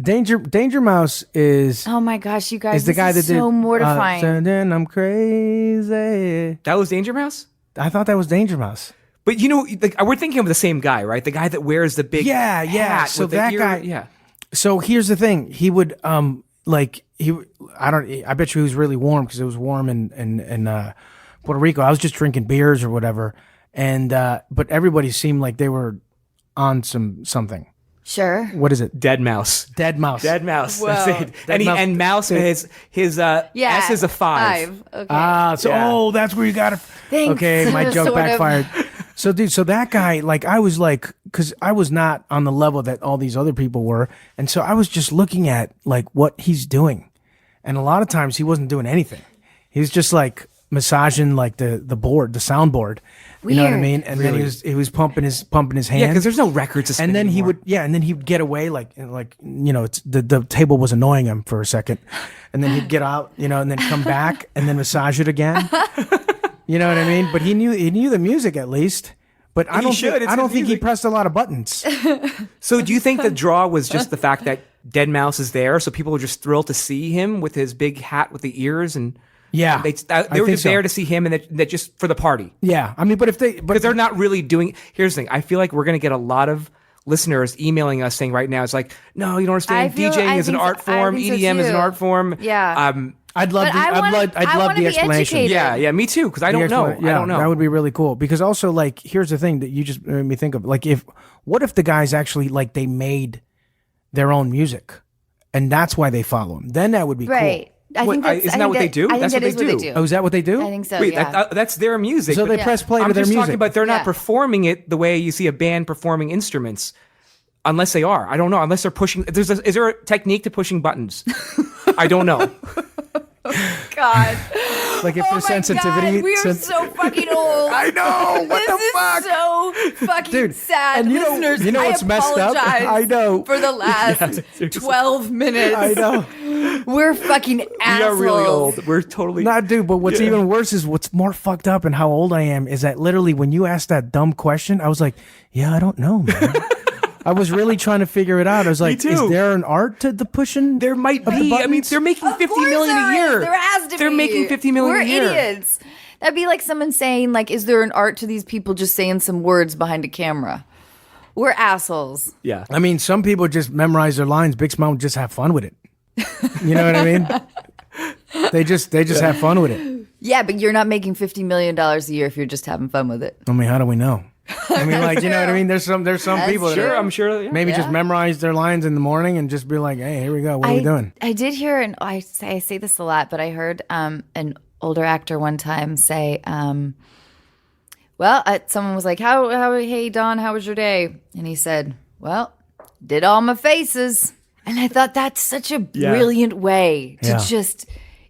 Danger Mouse is Oh my gosh, you guys! is the guy that is so did mortifying. Then I'm crazy. That was Danger Mouse. I thought that was Danger Mouse. But we're thinking of the same guy, right? The guy that wears the big hat So with the that ear, guy, yeah. So here's the thing: he would I bet you he was really warm because it was warm in Puerto Rico. I was just drinking beers or whatever, and but everybody seemed like they were on something. Sure. What is it? Dead Mouse. Dead Mouse. Dead Mouse. Whoa. That's it. Mouse. And Mouse his Yeah. S is a 5. Okay. Oh, that's where you got it. Thanks. Okay, my joke Sort of. backfired. So, dude, that guy, like, I was like, because I was not on the level that all these other people were, and so I was just looking at like what he's doing, and a lot of times he wasn't doing anything. He was just like massaging like the board, the soundboard. You know what I Weird. mean? And then he was pumping his hands. Yeah, because there's no records to spin And then anymore. and then he'd get away like it's the table was annoying him for a second, and then he'd get out, and then come back and then massage it again. You know what I mean? But he knew the music at least. But I don't think he pressed a lot of buttons. So do you think the draw was just the fact that Dead Mouse is there, so people were just thrilled to see him with his big hat with the ears, and Yeah, they I were think just so. there to see him, and that just for the party. Yeah, I mean, but They're not really doing. Here's the thing: I feel like we're going to get a lot of listeners emailing us saying right now, it's like, no, you don't understand. DJing is an art form. EDM is an art form. Yeah. I'd love But I'd love wanna the be explanation. educated. Yeah, me too. Because I don't know. Yeah, I don't know. That would be really cool. Because also, like, here's the thing that you just made me think of. Like, what if the guys actually like they made their own music, and that's why they follow him? Then that would be Right. cool. I think Wait, isn't that what they do? I think That's that what is they what do. they do. Oh, is that what they do? I think so. Wait, yeah. that's their music. So but they press play to I'm their just music. talking about they're not Yeah. performing it the way you see a band performing instruments, unless they are. I don't know. Unless they're pushing. Is there a technique to pushing buttons? I don't know. God. Like if Oh there's my sensitivity. God, we are so fucking old. I know. What This the is fuck? so fucking Dude, sad. and Listeners, you know I what's messed up? apologize I know. for the last 12 minutes. I know. We're fucking We assholes. are really old. We're totally. Not dude, but what's even worse is what's more fucked up and how old I am is that literally when you asked that dumb question, I was like, yeah, I don't know, man. I was really trying to figure it out. I was like, too. is there an art to the pushing? There might of the be. I mean, buttons? they're making Of 50 course million there a year. is. There has to They're be. making 50 million We're a year. idiots. That'd be like someone saying, like, is there an art to these people just saying some words behind a camera? We're assholes. Yeah. I mean, some people just memorize their lines. Big Smile just have fun with it. You know what I mean? They just have fun with it. Yeah, but you're not making $50 million a year if you're just having fun with it. I mean, how do we know? I mean, like, you know what I mean? There's some That's people that true. are, I'm sure. Yeah. maybe just Yeah. memorize their lines in the morning and just be like, hey, here we go. What are we doing? I did hear, and I say this a lot, but I heard an older actor one time say, someone was like, hey, Don, how was your day? And he said, well, did all my faces. And I thought that's such a brilliant way to Yeah. just,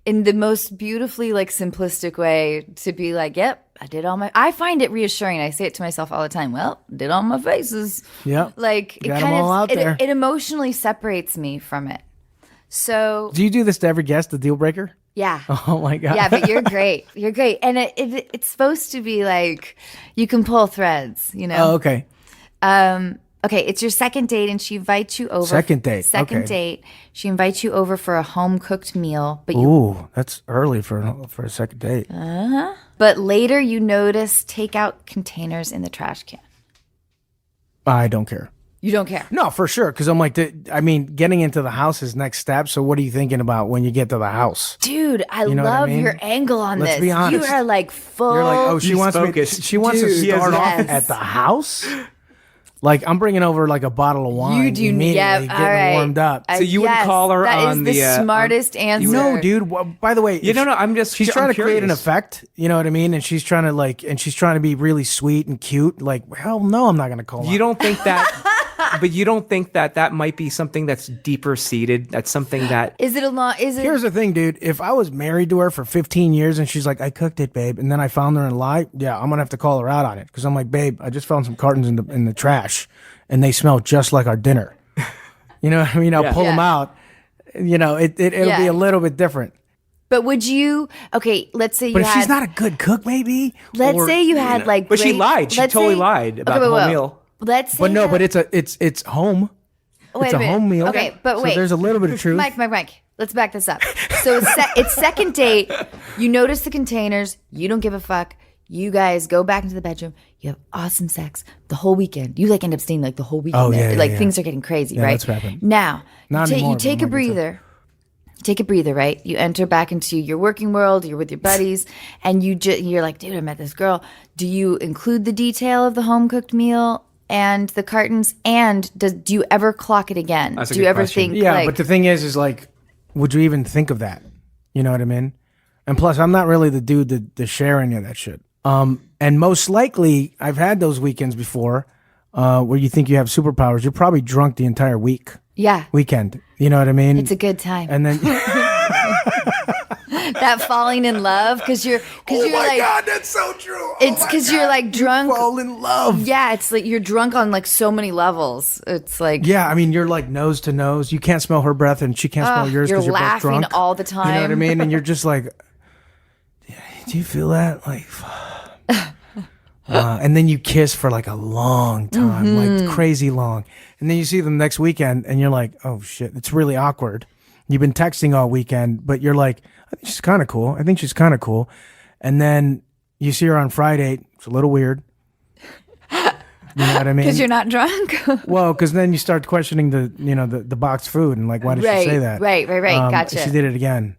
in the most beautifully, like, simplistic way, to be like, yep, I find it reassuring. I say it to myself all the time. Well, did all my faces. Yeah. Like, it Got 'em kind all of, out there. it emotionally separates me from it. So, Do you do this to every guest, the deal breaker? yeah. Oh my God. Yeah, but you're great. You're great. And it's supposed to be like you can pull threads, you know? Oh, okay. Okay, it's your second date, and she invites you over. Second date, Second okay. date. She invites you over for a home cooked meal, but Ooh, that's early for a second date. but later you notice takeout containers in the trash can. I don't care. You don't care. No, for sure. Because I'm like, getting into the house is next step. So what are you thinking about when you get to the house? Dude, I You know what I love mean? your angle on Let's this. be honest. You are like full. You're like, oh, she He's wants focused. me. She wants to Dude, he has- start off Yes. at the house. Like I'm bringing over like a bottle of wine. You do, immediately, yeah, getting all right. warmed up. So you wouldn't Yes, call her that on is the, smartest answer. No, dude. By the way, No, I'm just. She's trying I'm to create an curious. effect. You know what I mean? And she's trying to be really sweet and cute. Like, hell no, I'm not gonna call her. You don't think that, but you don't think that might be something that's deeper seated. That's something that. Is it a lot? Is it? Here's the thing, dude. If I was married to her for 15 years and she's like, I cooked it, babe, and then I found her in a lie, yeah, I'm gonna have to call her out on it because I'm like, babe, I just found some cartons in the trash, and they smell just like our dinner. You know what I mean? I'll pull them out. You know, it'll Yeah. be a little bit different. But would you? Okay, let's say you But if had. she's not a good cook, maybe. Let's or- say you had like. But she great- lied. She let's totally say- lied about Okay, the wait, whole wait. meal. Let's say. But no, that- but it's home. Wait It's a a minute. home meal. Okay, but So wait. there's a little bit of truth. Mike. Let's back this up. So it's second date. You notice the containers. You don't give a fuck. You guys go back into the bedroom. You have awesome sex the whole weekend. You like end up staying like the whole weekend. Oh, there. yeah, Like yeah. things are getting crazy, Yeah, right? that's happened. Now, Not you anymore, but take a I'm like, breather. Take a breather, right? You enter back into your working world. You're with your buddies, and you're like, dude, I met this girl. Do you include the detail of the home cooked meal and the cartons? And do you ever clock it again? That's a do you good ever question. think? Yeah, like, but the thing is like, would you even think of that? You know what I mean? And plus, I'm not really the dude to share any of that shit. And most likely, I've had those weekends before where you think you have superpowers. You're probably drunk the entire weekend. You know what I mean? it's a good time. And then, That falling in love because you're like that's so true. it's because you're like drunk. fall in love. Yeah, it's like you're drunk on like so many levels. It's like Yeah, I mean, you're like nose to nose. You can't smell her breath, and she can't smell yours you're because you're both laughing drunk. all the time. You know what I mean? And you're just like, do you feel that? Like, and then you kiss for like a long time, like crazy long. And then you see them next weekend, and you're like, oh shit, it's really awkward. You've been texting all weekend, but you're like, I think she's kind of cool. I think she's kind of cool. And then you see her on Friday. It's a little weird. You know what I mean? Because you're not drunk. Well, because then you start questioning the boxed food and like, why did she say that? Right. Gotcha. She did it again.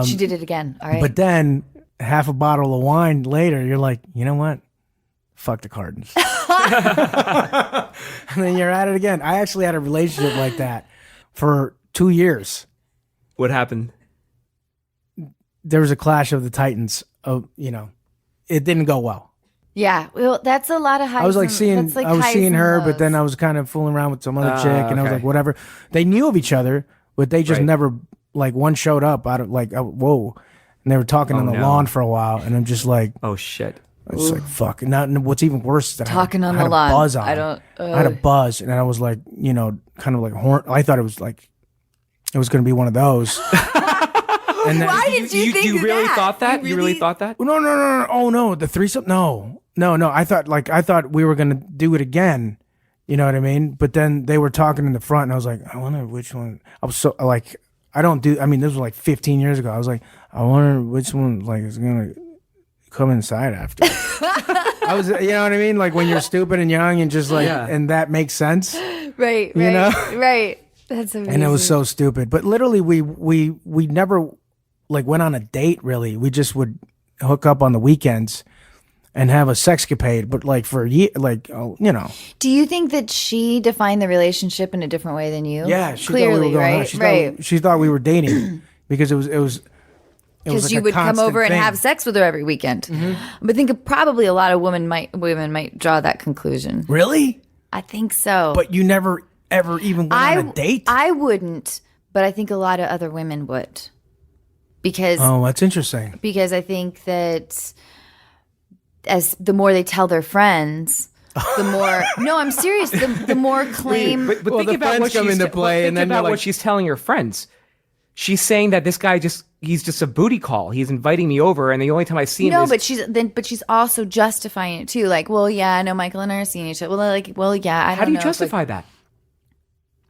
She did it again. All right. But then half a bottle of wine later, you're like, you know what? Fuck the cartons. And then you're at it again. I actually had a relationship like that for 2 years. What happened? There was a clash of the titans. It didn't go well. yeah. Well, that's a lot of highs. I was like and- seeing, that's like I was highs seeing and her, lows. but then I was kind of fooling around with some other chick, and I was okay. like, whatever. They knew of each other, but they just Right. never like one showed up out of like, whoa, and they were talking on the no. lawn for a while, and I'm just like, Oh shit. it's like fuck. And what's even worse is that Talking I on had the a lawn. buzz on. I don't- I had a buzz, and I was like, kind of like I thought it was like it was going to be one of those. And then, Why did you think of really that? thought that? You really thought that? No. Oh no, the threesome. No. I thought we were gonna do it again. You know what I mean? But then they were talking in the front, and I was like, I wonder which one. I was so like, I don't do. I mean, this was like 15 years ago. I was like, I wonder which one like is gonna come inside after. I was, you know what I mean? Like when you're stupid and young and just like, Yeah. and that makes sense. right. you know? Right. That's amazing. And it was so stupid. But literally, we never like went on a date. Really, we just would hook up on the weekends and have a sexcapade. But like for Do you think that she defined the relationship in a different way than you? yeah, she Clearly, thought we were going right? on. Right. She thought we were dating because it was Because like you a would come constant over and thing. have sex with her every weekend. But I think probably a lot of women might draw that conclusion. Really, I think so. but you never ever even went on a date. I wouldn't, but I think a lot of other women would. Because Oh, that's interesting. I think that as the more they tell their friends, the more no, I'm serious, the more claim But Well, think the about friends what come she's into play, think and then about you're what like- she's telling her friends. she's saying that this guy he's just a booty call. He's inviting me over, and the only time I see him No, is... but she's also justifying it too. Like, well, yeah, I know Michael and I are seeing each other. Well, yeah, I don't know. How do you if, justify that?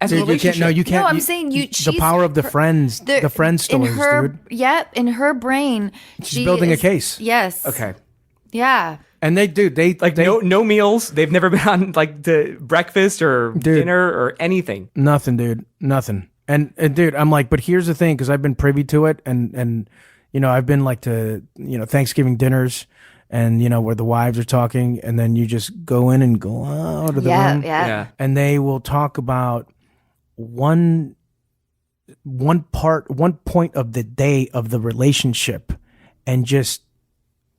As a Dude, you can't. relationship? No, you can't. No, I'm saying the she's- power of the friends, the friend stories, dude. Yep, in her brain, She's building a case. Yes. Okay. Yeah. And they Like no meals. They've never been on like the breakfast or dinner or anything. nothing, dude, nothing. And dude, I'm like, but here's the thing, because I've been privy to it, and I've been like to Thanksgiving dinners, and where the wives are talking, and then you just go in and go out of the room, Yeah. and they will talk about one point of the day of the relationship, and just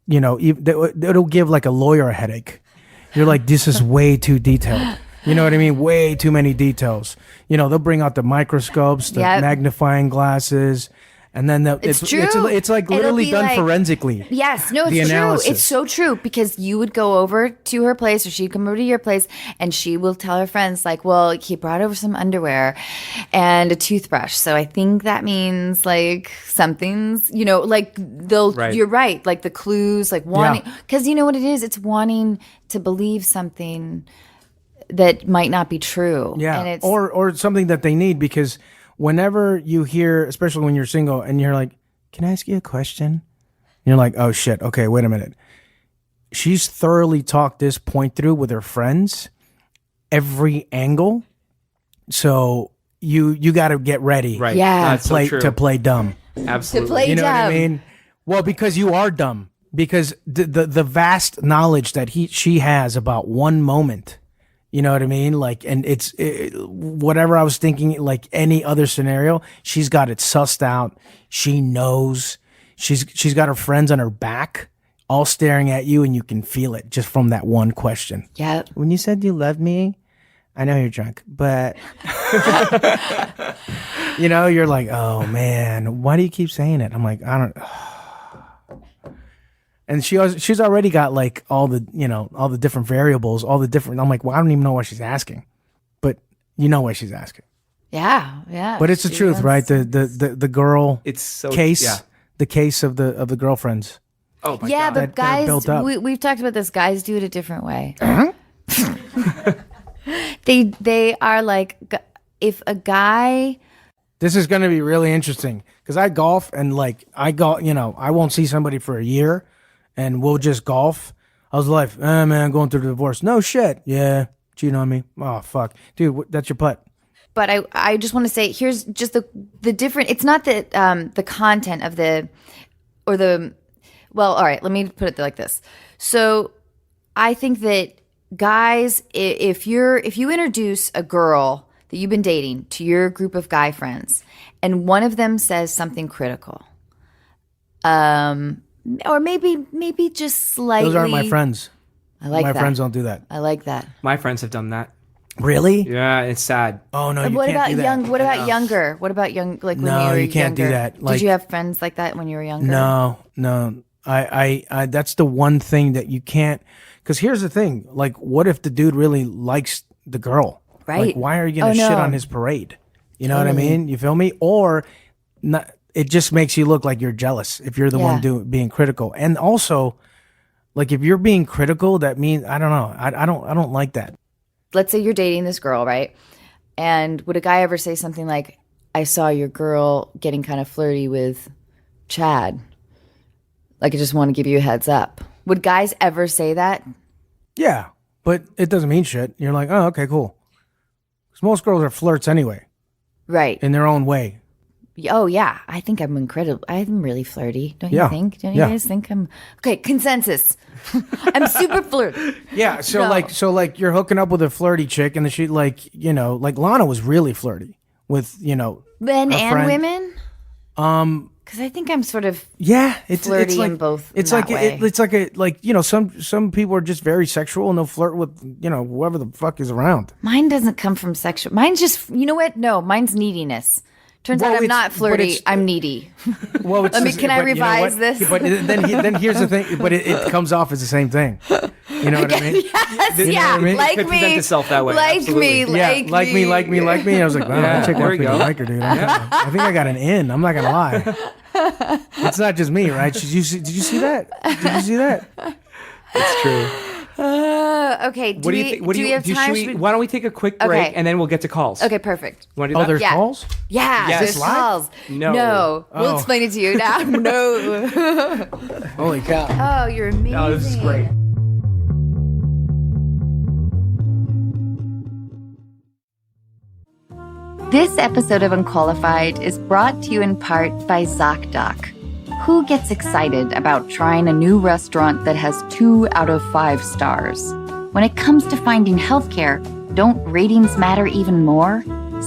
it'll give like a lawyer a headache. You're like, this is way too detailed. You know what I mean? Way too many details. They'll bring out the microscopes, the magnifying glasses, and then It's true. It's like It'll literally be done like- forensically. Yes, no, The it's true. analysis. It's so true, because you would go over to her place, or she'd come over to your place, and she will tell her friends, like, well, he brought over some underwear and a toothbrush. So I think that means like something's, like they'll, Right. you're right. Like the clues, like wanting, because you know what it is? It's wanting to believe something that might not be true. Yeah, And it's, or something that they need, because whenever you hear, especially when you're single, and you're like, "Can I ask you a question?" And you're like, "Oh shit, okay, wait a minute." She's thoroughly talked this point through with her friends, every angle. So you got to get ready, Right. Yeah. That's so true. to play dumb. Absolutely. To play You know what I dumb. mean? Well, because you are dumb. Because the vast knowledge that she has about one moment, you know what I mean? Like, and whatever I was thinking, like any other scenario, she's got it sussed out. She knows. She's got her friends on her back, all staring at you, and you can feel it just from that one question. yeah. When you said you loved me, I know you're drunk, but you're like, oh man, why do you keep saying it? I'm like, I don't. And she's already got like all the different variables, all the different. I'm like, well, I don't even know what she's asking, but you know what she's asking. Yeah. Yeah. But it's the She truth, wants- right? The girl It's so case, Yeah. the case of the girlfriends. Oh my Yeah, god. but that are guys, built up. we've talked about this. Guys do it a different way. Uh-huh. They are like, if a guy, This is going to be really interesting because I golf, and like I won't see somebody for a year, and we'll just golf. I was like, man, I'm going through the divorce. No shit. Yeah. Cheating on me. Oh, fuck. Dude, that's your putt. but I just want to say, here's just the different. It's not the content of well, all right. Let me put it like this. So I think that guys, if you introduce a girl that you've been dating to your group of guy friends, and one of them says something critical, or maybe just slightly. Those aren't my friends. I like My that. friends don't do that. I like that. My friends have done that. Really? Yeah, it's sad. Oh no, you What can't about do that. young? What about younger? What about young? Like when No, you were you can't do younger? that. Like- Did you have friends like that when you were younger? No. I that's the one thing that you can't. Because here's the thing. Like, what if the dude really likes the girl? Right. Like, why are you gonna Oh, shit no. on his parade? You know what I mean? You feel me? Or not, it just makes you look like you're jealous if you're the one being critical. And also, like, if you're being critical, that means I don't know. I don't like that. Let's say you're dating this girl, right? And would a guy ever say something like, "I saw your girl getting kind of flirty with Chad. Like, I just want to give you a heads up." Would guys ever say that? Yeah, but it doesn't mean shit. You're like, oh, okay, cool. 'Cause most girls are flirts anyway, Right. in their own way. Oh yeah, I think I'm incredible. I'm really flirty. Don't Yeah. you think? Don't you Yeah. guys think I'm okay? Consensus. I'm super flirty. Yeah, so No. like you're hooking up with a flirty chick, and then she like Lana was really flirty with Men a and friend. women. Because I think I'm sort of yeah, it's flirty like in both. It's in like that way. it's like some people are just very sexual and they'll flirt with whoever the fuck is around. Mine doesn't come from sexual. Mine's just, you know what? No, mine's neediness. Turns Well, out I'm it's- not but flirty. it's- I'm needy. Well, it's Can I but you know revise what? this? But then here's the thing. But it comes off as the same thing. You know what I mean? Yes, You know yeah, what I mean? like Could me, present itself that way, like absolutely. me, Yeah, like me, like me. And I was like, wow, Yeah, that chick there wants we me to go. like her, dude. I think I got an in. I'm not gonna lie. It's not just me, right? Did you see that? Did you see that? It's true. Okay. What do you think? What do we you? have time? Why don't we take a quick break Okay. and then we'll get to calls? Okay, perfect. You want to do Oh, that? there's Yeah. calls. Yeah, Yes. there's Is this live? calls. No. No. We'll Oh. explain it to you now. No. Holy cow! Oh, you're amazing. Oh, this is great. This episode of Unqualified is brought to you in part by ZocDoc. Who gets excited about trying a new restaurant that has 2 out of 5 stars? When it comes to finding healthcare, don't ratings matter even more?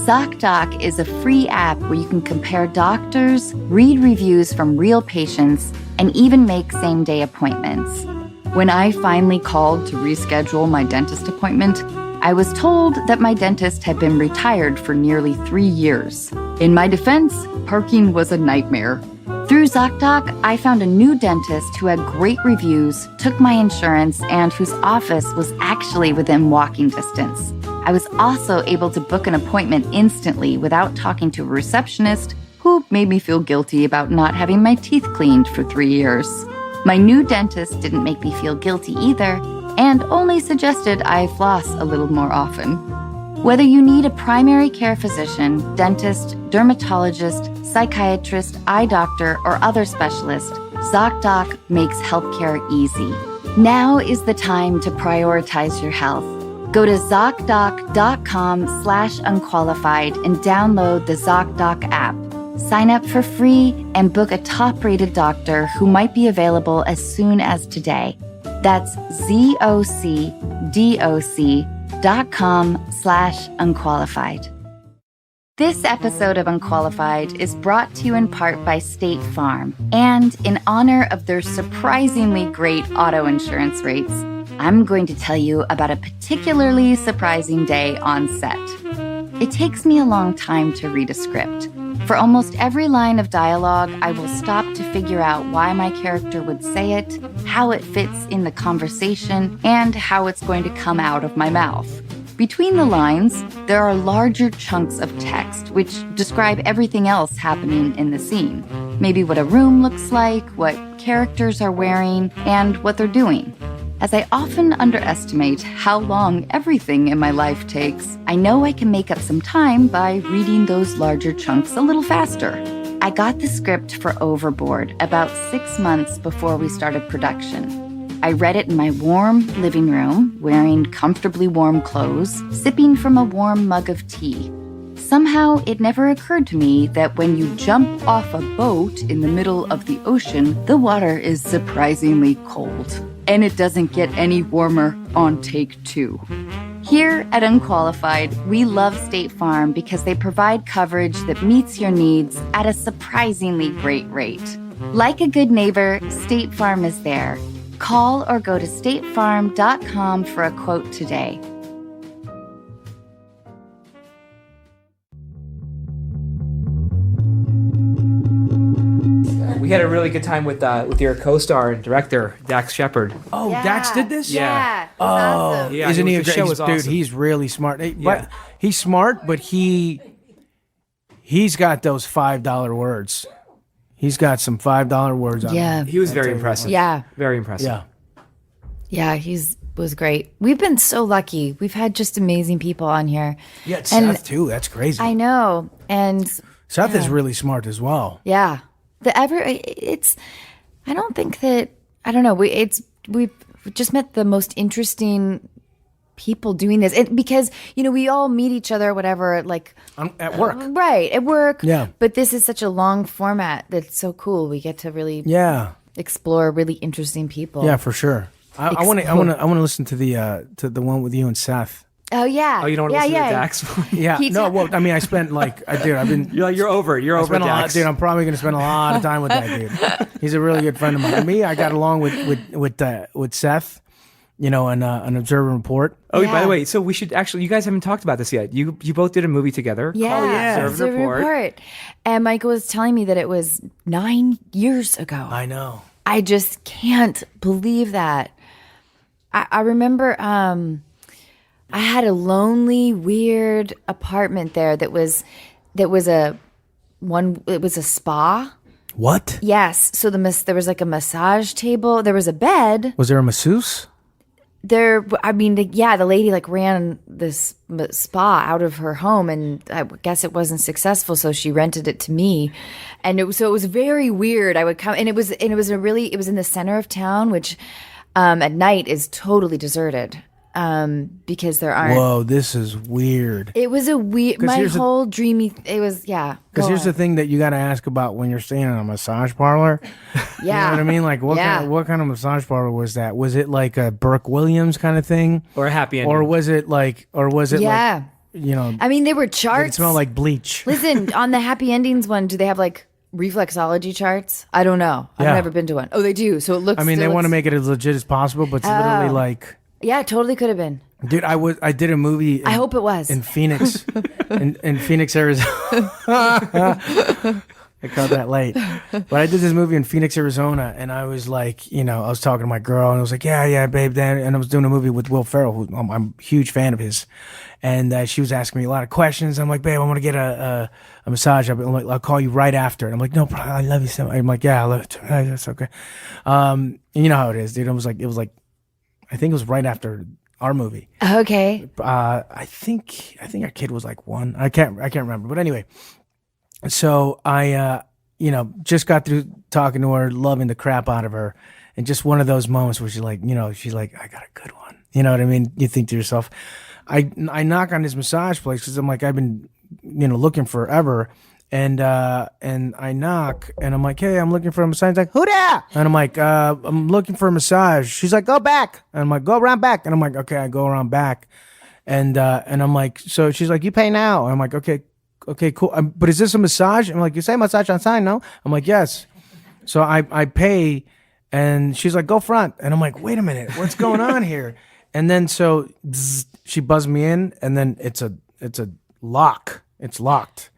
ZocDoc is a free app where you can compare doctors, read reviews from real patients, and even make same-day appointments. When I finally called to reschedule my dentist appointment, I was told that my dentist had been retired for nearly 3 years. In my defense, parking was a nightmare. Through ZocDoc, I found a new dentist who had great reviews, took my insurance, and whose office was actually within walking distance. I was also able to book an appointment instantly without talking to a receptionist who made me feel guilty about not having my teeth cleaned for 3 years. My new dentist didn't make me feel guilty either, and only suggested I floss a little more often. Whether you need a primary care physician, dentist, dermatologist, psychiatrist, eye doctor, or other specialist, ZocDoc makes healthcare easy. Now is the time to prioritize your health. Go to ZocDoc.com/unqualified and download the ZocDoc app. Sign up for free and book a top-rated doctor who might be available as soon as today. That's ZocDoc.com/unqualified. This episode of Unqualified is brought to you in part by State Farm. And in honor of their surprisingly great auto insurance rates, I'm going to tell you about a particularly surprising day on set. It takes me a long time to read a script. For almost every line of dialogue, I will stop to figure out why my character would say it, how it fits in the conversation, and how it's going to come out of my mouth. Between the lines, there are larger chunks of text which describe everything else happening in the scene. Maybe what a room looks like, what characters are wearing, and what they're doing. As I often underestimate how long everything in my life takes, I know I can make up some time by reading those larger chunks a little faster. I got the script for Overboard about 6 months before we started production. I read it in my warm living room, wearing comfortably warm clothes, sipping from a warm mug of tea. Somehow, it never occurred to me that when you jump off a boat in the middle of the ocean, the water is surprisingly cold. And it doesn't get any warmer on take 2. Here at Unqualified, we love State Farm because they provide coverage that meets your needs at a surprisingly great rate. Like a good neighbor, State Farm is there. Call or go to statefarm.com for a quote today. We had a really good time with your co-star and director Dax Shepard. Oh, Dax did this? Yeah. Oh, Awesome. Yeah, isn't he a the great show was dude? awesome. He's really smart. Yeah. But he's smart, but he's got those $5 words. He's got some $5 words on Yeah. him. He was very impressive. Yeah. Very impressive. Yeah. Yeah, was great. We've been so lucky. We've had just amazing people on here. Yeah, it's And- Seth too. That's crazy. I know. And Seth is really smart as well. yeah. I don't think that, I don't know, we've just met the most interesting people doing this. Because, we all meet each other, whatever, like At work. right, at work. Yeah. But this is such a long format that's so cool. We get to really Yeah. explore really interesting people. Yeah, for sure. I want to listen to the one with you and Seth. Oh yeah. Oh, you don't want to listen to Dax? Yeah. I mean, I spent I've been. You're over. You're I over spent a lot, Dax. dude. I'm probably going to spend a lot of time with that dude. He's a really good friend of mine. Me, I got along with Seth, an observe and report. Oh, by Yeah. the way, so we should actually, you guys haven't talked about this yet. You both did a movie together. Yeah, called Observe Observe and Report. And Michael was telling me that it was 9 years ago. I know. I just can't believe that. I remember I had a lonely, weird apartment there that was a spa. What? Yes. So there was like a massage table. There was a bed. Was there a masseuse? The lady like ran this spa out of her home, and I guess it wasn't successful, so she rented it to me, and it was very weird. I would come, and it was in the center of town, which at night is totally deserted. Because there aren't. Whoa, this is weird. It was a weird. My here's the- whole dreamy. It was yeah. Because here's the thing that you got to ask about when you're staying in a massage parlor. Yeah. You know what I mean? Like, what kind of massage parlor was that? Was it like a Burke Williams kind of thing, Or a happy ending. or was it like, Yeah. like, I mean, there were did it charts. smell like bleach? Listen, on the happy endings one, do they have like reflexology charts? I don't know. I've Yeah. never been to one. Oh, they do. So it looks. I mean, they it want to looks- make it as legit as possible, but it's literally like, Yeah, it totally could have been. dude, I did a movie. I hope it was. in Phoenix, in Phoenix, Arizona. I caught that late, but I did this movie in Phoenix, Arizona, and I was like, I was talking to my girl, and I was like, yeah, babe, then, and I was doing a movie with Will Ferrell, who I'm a huge fan of his, and she was asking me a lot of questions. I'm like, babe, I want to get a massage. I'm like, I'll call you right after, and I'm like, no, bro, I love you so much. I'm like, yeah, I love you too. That's okay. And you know how it is, dude. It was like, I think it was right after our movie. Okay. I think our kid was like 1. I can't remember. But anyway, so I just got through talking to her, loving the crap out of her, and just one of those moments where she's like, I got a good one. You know what I mean? You think to yourself, I knock on this massage place because I'm like, I've been looking forever. And I knock, and I'm like, hey, I'm looking for a massage. She's like, who there? And I'm like, I'm looking for a massage. She's like, go back. And I'm like, go around back. And I'm like, okay, I go around back. And I'm like, so she's like, you pay now. And I'm like, okay, cool. But is this a massage? I'm like, you say massage on sign, no? I'm like, yes. So I pay, and she's like, go front. And I'm like, wait a minute, what's going on here? And then so she buzzed me in, and then it's a lock. It's locked.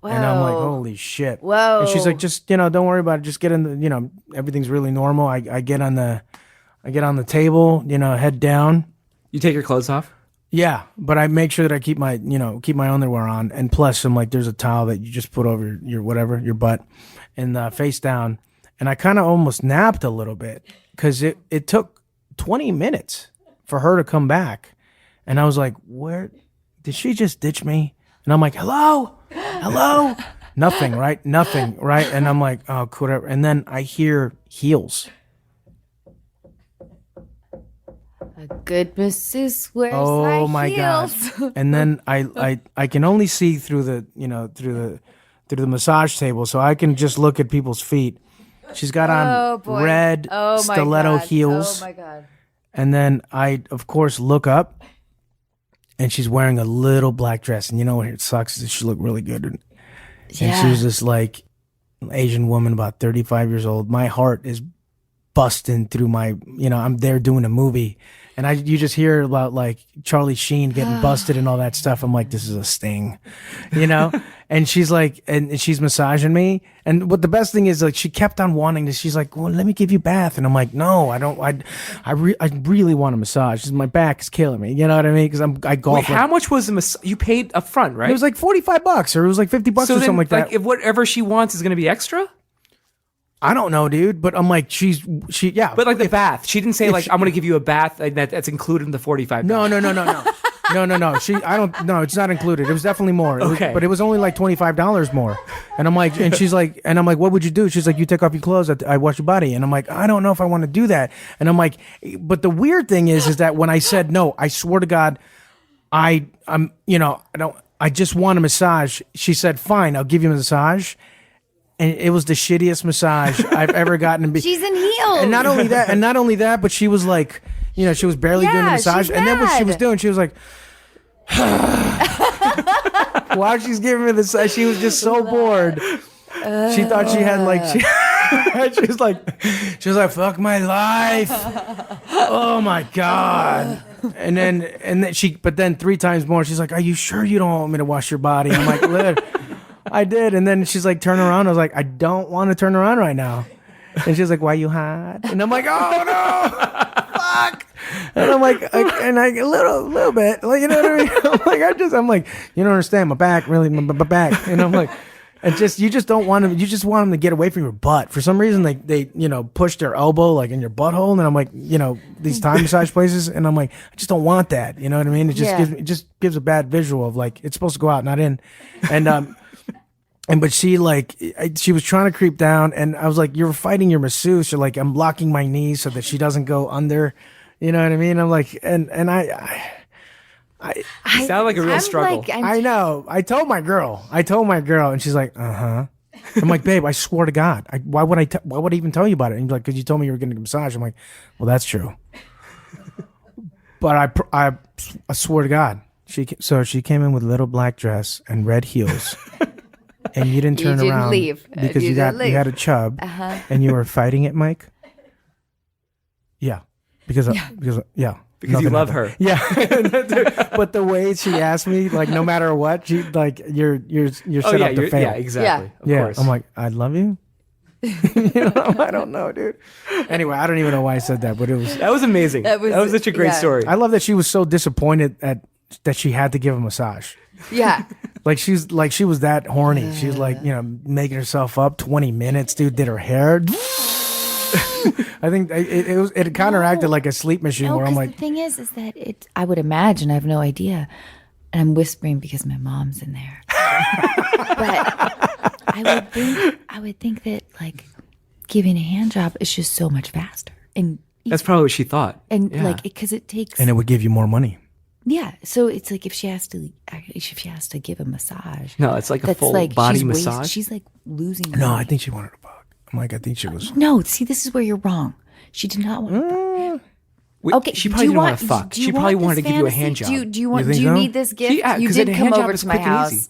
And I'm like, holy shit. Whoa. And she's like, just, don't worry about it. Just get in the, everything's really normal. I get on the table, head down. You take your clothes off? Yeah. But I make sure that I keep my underwear on. And plus I'm like, there's a towel that you just put over your butt, and face down. And I kind of almost napped a little bit because it took 20 minutes for her to come back. And I was like, where did she just ditch me? And I'm like, hello? Nothing, right? And I'm like, oh, whatever. And then I hear heels. A good missus wears Oh high my heels. god! And then I can only see through the through the massage table, so I can just look at people's feet. She's got on red stiletto heels. Oh my god! And then I, of course, look up, and she's wearing a little black dress. And you know what sucks is she looked really good. And she was this like Asian woman, about 35 years old. My heart is busting through my, I'm there doing a movie. And you just hear about like Charlie Sheen getting busted and all that stuff. I'm like, this is a sting, And she's like, and she's massaging me. And what the best thing is, like, she kept on wanting this. She's like, well, let me give you a bath. And I'm like, no, I don't. I really want a massage. My back is killing me. You know what I mean? Because I golf. Wait, how much was the massage? You paid up front, right? It was like $45, or it was like $50 or something like that. If whatever she wants is going to be extra. I don't know, dude, but I'm like, she, yeah. But like the bath, she didn't say like, I'm going to give you a bath that's included in the $45. No. No. No, it's not included. It was definitely more. Okay. But it was only like $25 more. And I'm like, what would you do? She's like, you take off your clothes, I wash your body. And I'm like, I don't know if I want to do that. And I'm like, but the weird thing is that when I said no, I swear to God, I just want a massage. She said, fine, I'll give you a massage. And it was the shittiest massage I've ever gotten. She's in heels. And not only that, but she was like, she was barely doing the massage. And then what she was doing, she was like, while she's giving me the massage, she was just so bored. She thought she had like, she's like, fuck my life. Oh my God. And then but then 3 times more, she's like, are you sure you don't want me to wash your body? I'm like, Liv, I did. And then she's like, turn around. I was like, I don't want to turn around right now. And she's like, why you hot? And I'm like, oh no, fuck. And I'm like, a little bit, like, you know what I mean? I'm like, you don't understand, my back, really, my back. And I'm like, you just don't want them. You just want them to get away from your butt. For some reason, they push their elbow like in your butthole, and I'm like, these Thai massage places, and I'm like, I just don't want that. You know what I mean? It just gives a bad visual of like it's supposed to go out, not in. And but she she was trying to creep down, and I was like, you're fighting your masseuse. You're like, I'm locking my knees so that she doesn't go under. You know what I mean? I'm like, and I sound like a real struggle. Like, I know. I told my girl, and she's like, I'm like, babe, I swear to God, why would I even tell you about it? And you're like, because you told me you were getting a massage. I'm like, well, that's true. But I swear to God, she came in with a little black dress and red heels, and you didn't turn around leave because you had a chub, and you were fighting it, Mike. Yeah, because yeah. Because you love her. Yeah. But the way she asked me, like, no matter what, she like you're set up to fail. Yeah, exactly. Yeah. Of course. I'm like, I love you. I don't know, dude. Anyway, I don't even know why I said that, but that was amazing. That was such a great story. I love that she was so disappointed that she had to give a massage. Yeah. Like she was that horny. She was like, making herself up 20 minutes, dude, did her hair. I think it counteracted like a sleep machine where I'm like, the thing is that I would imagine, I have no idea, and I'm whispering because my mom's in there. But I would think that like giving a hand job is just so much faster, and that's probably what she thought. And like because it takes, and it would give you more money. Yeah, so it's like if she has to give a massage. No, it's like a full body massage. She's like losing. No, I think she wanted a fuck. I'm like, I think she was. No, see, this is where you're wrong. She did not want. Okay, she probably didn't want to fuck. She probably wanted to give you a hand job. Do you need this gift? Yeah, you did come over to my house.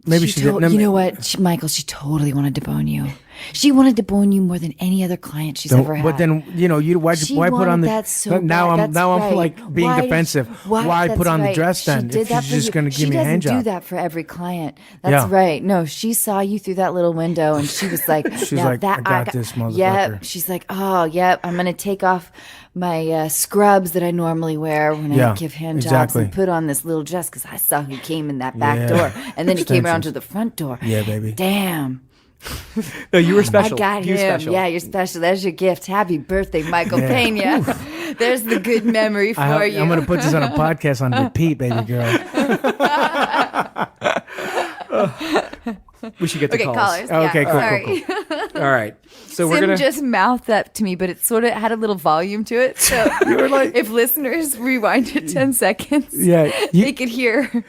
Maybe she didn't. You know what, Michael? She totally wanted to bone you. She wanted to bone you more than any other client she's ever had. But then why put on the? Now I'm like being defensive. Why put on the dress then? If she's just going to give me a hand job. She doesn't do that for every client. That's right. No, she saw you through that little window, and she was like, "She's like, I got this motherfucker." Yep. She's like, "Oh, yep. I'm going to take off my scrubs that I normally wear when I give hand jobs and put on this little dress because I saw who came in that back door, and then he came around to the front door. Yeah, baby. Damn." No, you were special. I got him. Special. Yeah, you're special. There's your gift. Happy birthday, Michael Peña. There's the good memory for you. I'm going to put this on a podcast on repeat, baby girl. We should get the callers. Oh, okay, yeah. Cool. All right. So Sim we're going to just mouthed that to me, but it sort of had a little volume to it. So you were like, if listeners rewind it 10 seconds, they could hear.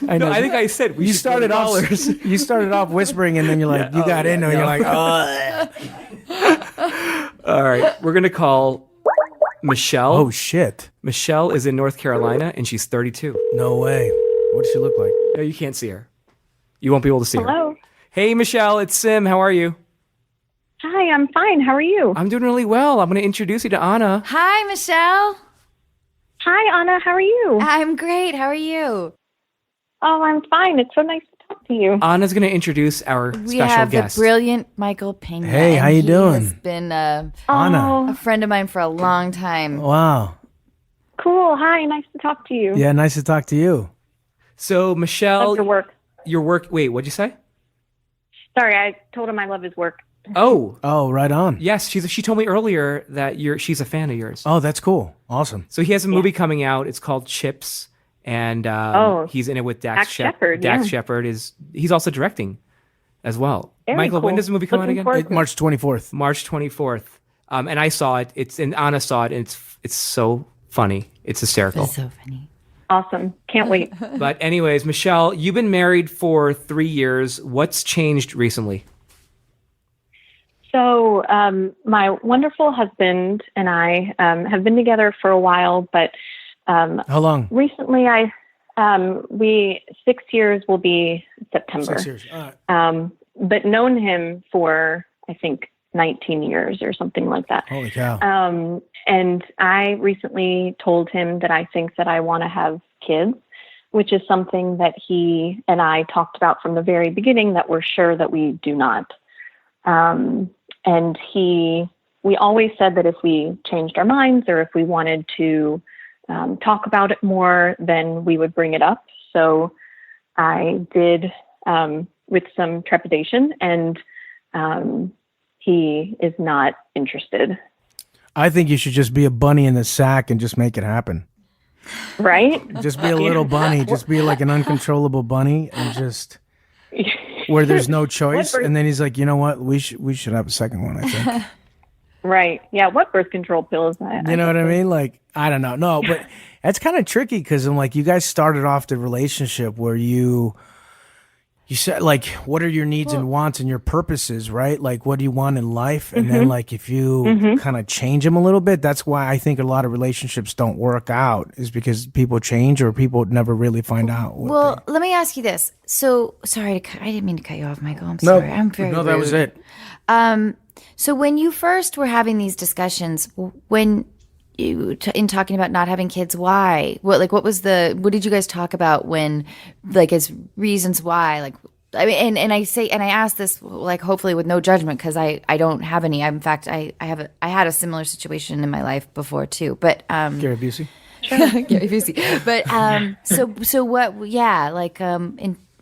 I think I said you started off. You started off whispering, and then you're like, you got in there. You're like, oh. All right, we're gonna call Michelle. Oh shit! Michelle is in North Carolina, and she's 32. No way. What does she look like? No, you can't see her. You won't be able to see her. Hello. Hey, Michelle, it's Sim. How are you? Hi, I'm fine. How are you? I'm doing really well. I'm gonna introduce you to Anna. Hi, Michelle. Hi, Anna. How are you? I'm great. How are you? Oh, I'm fine. It's so nice to talk to you. Anna's going to introduce our we special have guest. The brilliant Michael Peña. Hey, how you doing? He's been Anna, a friend of mine for a long time. Wow. Cool. Hi, nice to talk to you. Yeah, nice to talk to you. So, Michelle, love your work. Wait, what'd you say? Sorry, I told him I love his work. Oh, right on. Yes, she told me earlier that she's a fan of yours. Oh, that's cool. Awesome. So he has a movie coming out. It's called Chips. And he's in it with Dax Shepard. Dax Shepard he's also directing as well. Very Michael, cool. when does the movie come out again? March 24th. March 24th. And I saw it. And Anna saw it, and it's so funny. It's hysterical. It's so funny. Awesome. Can't wait. But anyways, Michelle, you've been married for 3 years. What's changed recently? So my wonderful husband and I have been together for a while, but how long? Recently, 6 years will be September. 6 years. All right. but known him for, I think, 19 years or something like that. Holy cow. And I recently told him that I think that I want to have kids, which is something that he and I talked about from the very beginning, that we're sure that we do not. And we always said that if we changed our minds or if we wanted to talk about it more, then we would bring it up. So I did, with some trepidation, and he is not interested. I think you should just be a bunny in the sack and just make it happen. Right? Just be a little bunny. Just be like an uncontrollable bunny, and just where there's no choice. And then he's like, you know what? We should have a second one, I think. Right. Yeah. What birth control pill is that? You know what I mean? Like, I don't know. No, but that's kind of tricky because I'm like, you guys started off the relationship where you said, like, what are your needs and wants and your purposes, right? Like, what do you want in life? And then, like, if you kind of change them a little bit, that's why I think a lot of relationships don't work out, is because people change or people never really find out. Well, let me ask you this. So, sorry, I didn't mean to cut you off, Michael. I'm sorry. I'm very No, that was rude. it. So when you first were having these discussions, when you in talking about not having kids, why? What did you guys talk about when, like, as reasons why? Like, I mean, and I ask this, like, hopefully with no judgment, because I don't have any. In fact, I had a similar situation in my life before too. But Gary Busey. Gary Busey. But so what? Yeah, like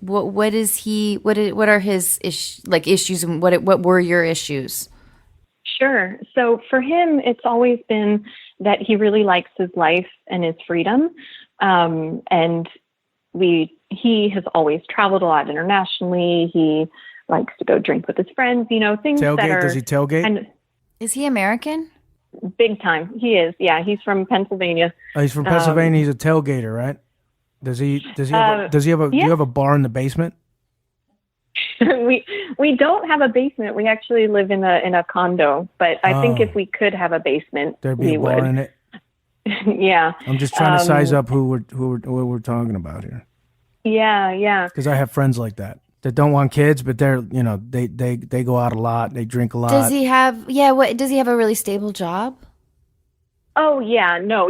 what is he? What are his issues, and what were your issues? Sure. So for him, it's always been that he really likes his life and his freedom. And he has always traveled a lot internationally. He likes to go drink with his friends, things Tailgate? that are... Does he tailgate? And Is he American? big time. He is. Yeah. He's from Pennsylvania. Oh, he's from Pennsylvania. He's a tailgater, right? Does he have do you have a bar in the basement? We don't have a basement. We actually live in a condo, but I think if we could have a basement, there'd be a bar in it. Yeah. I'm just trying to size up who we're talking about here. Yeah. Because I have friends like that don't want kids, but they're they go out a lot, they drink a lot. Does he have does he have a really stable job? Oh yeah, no,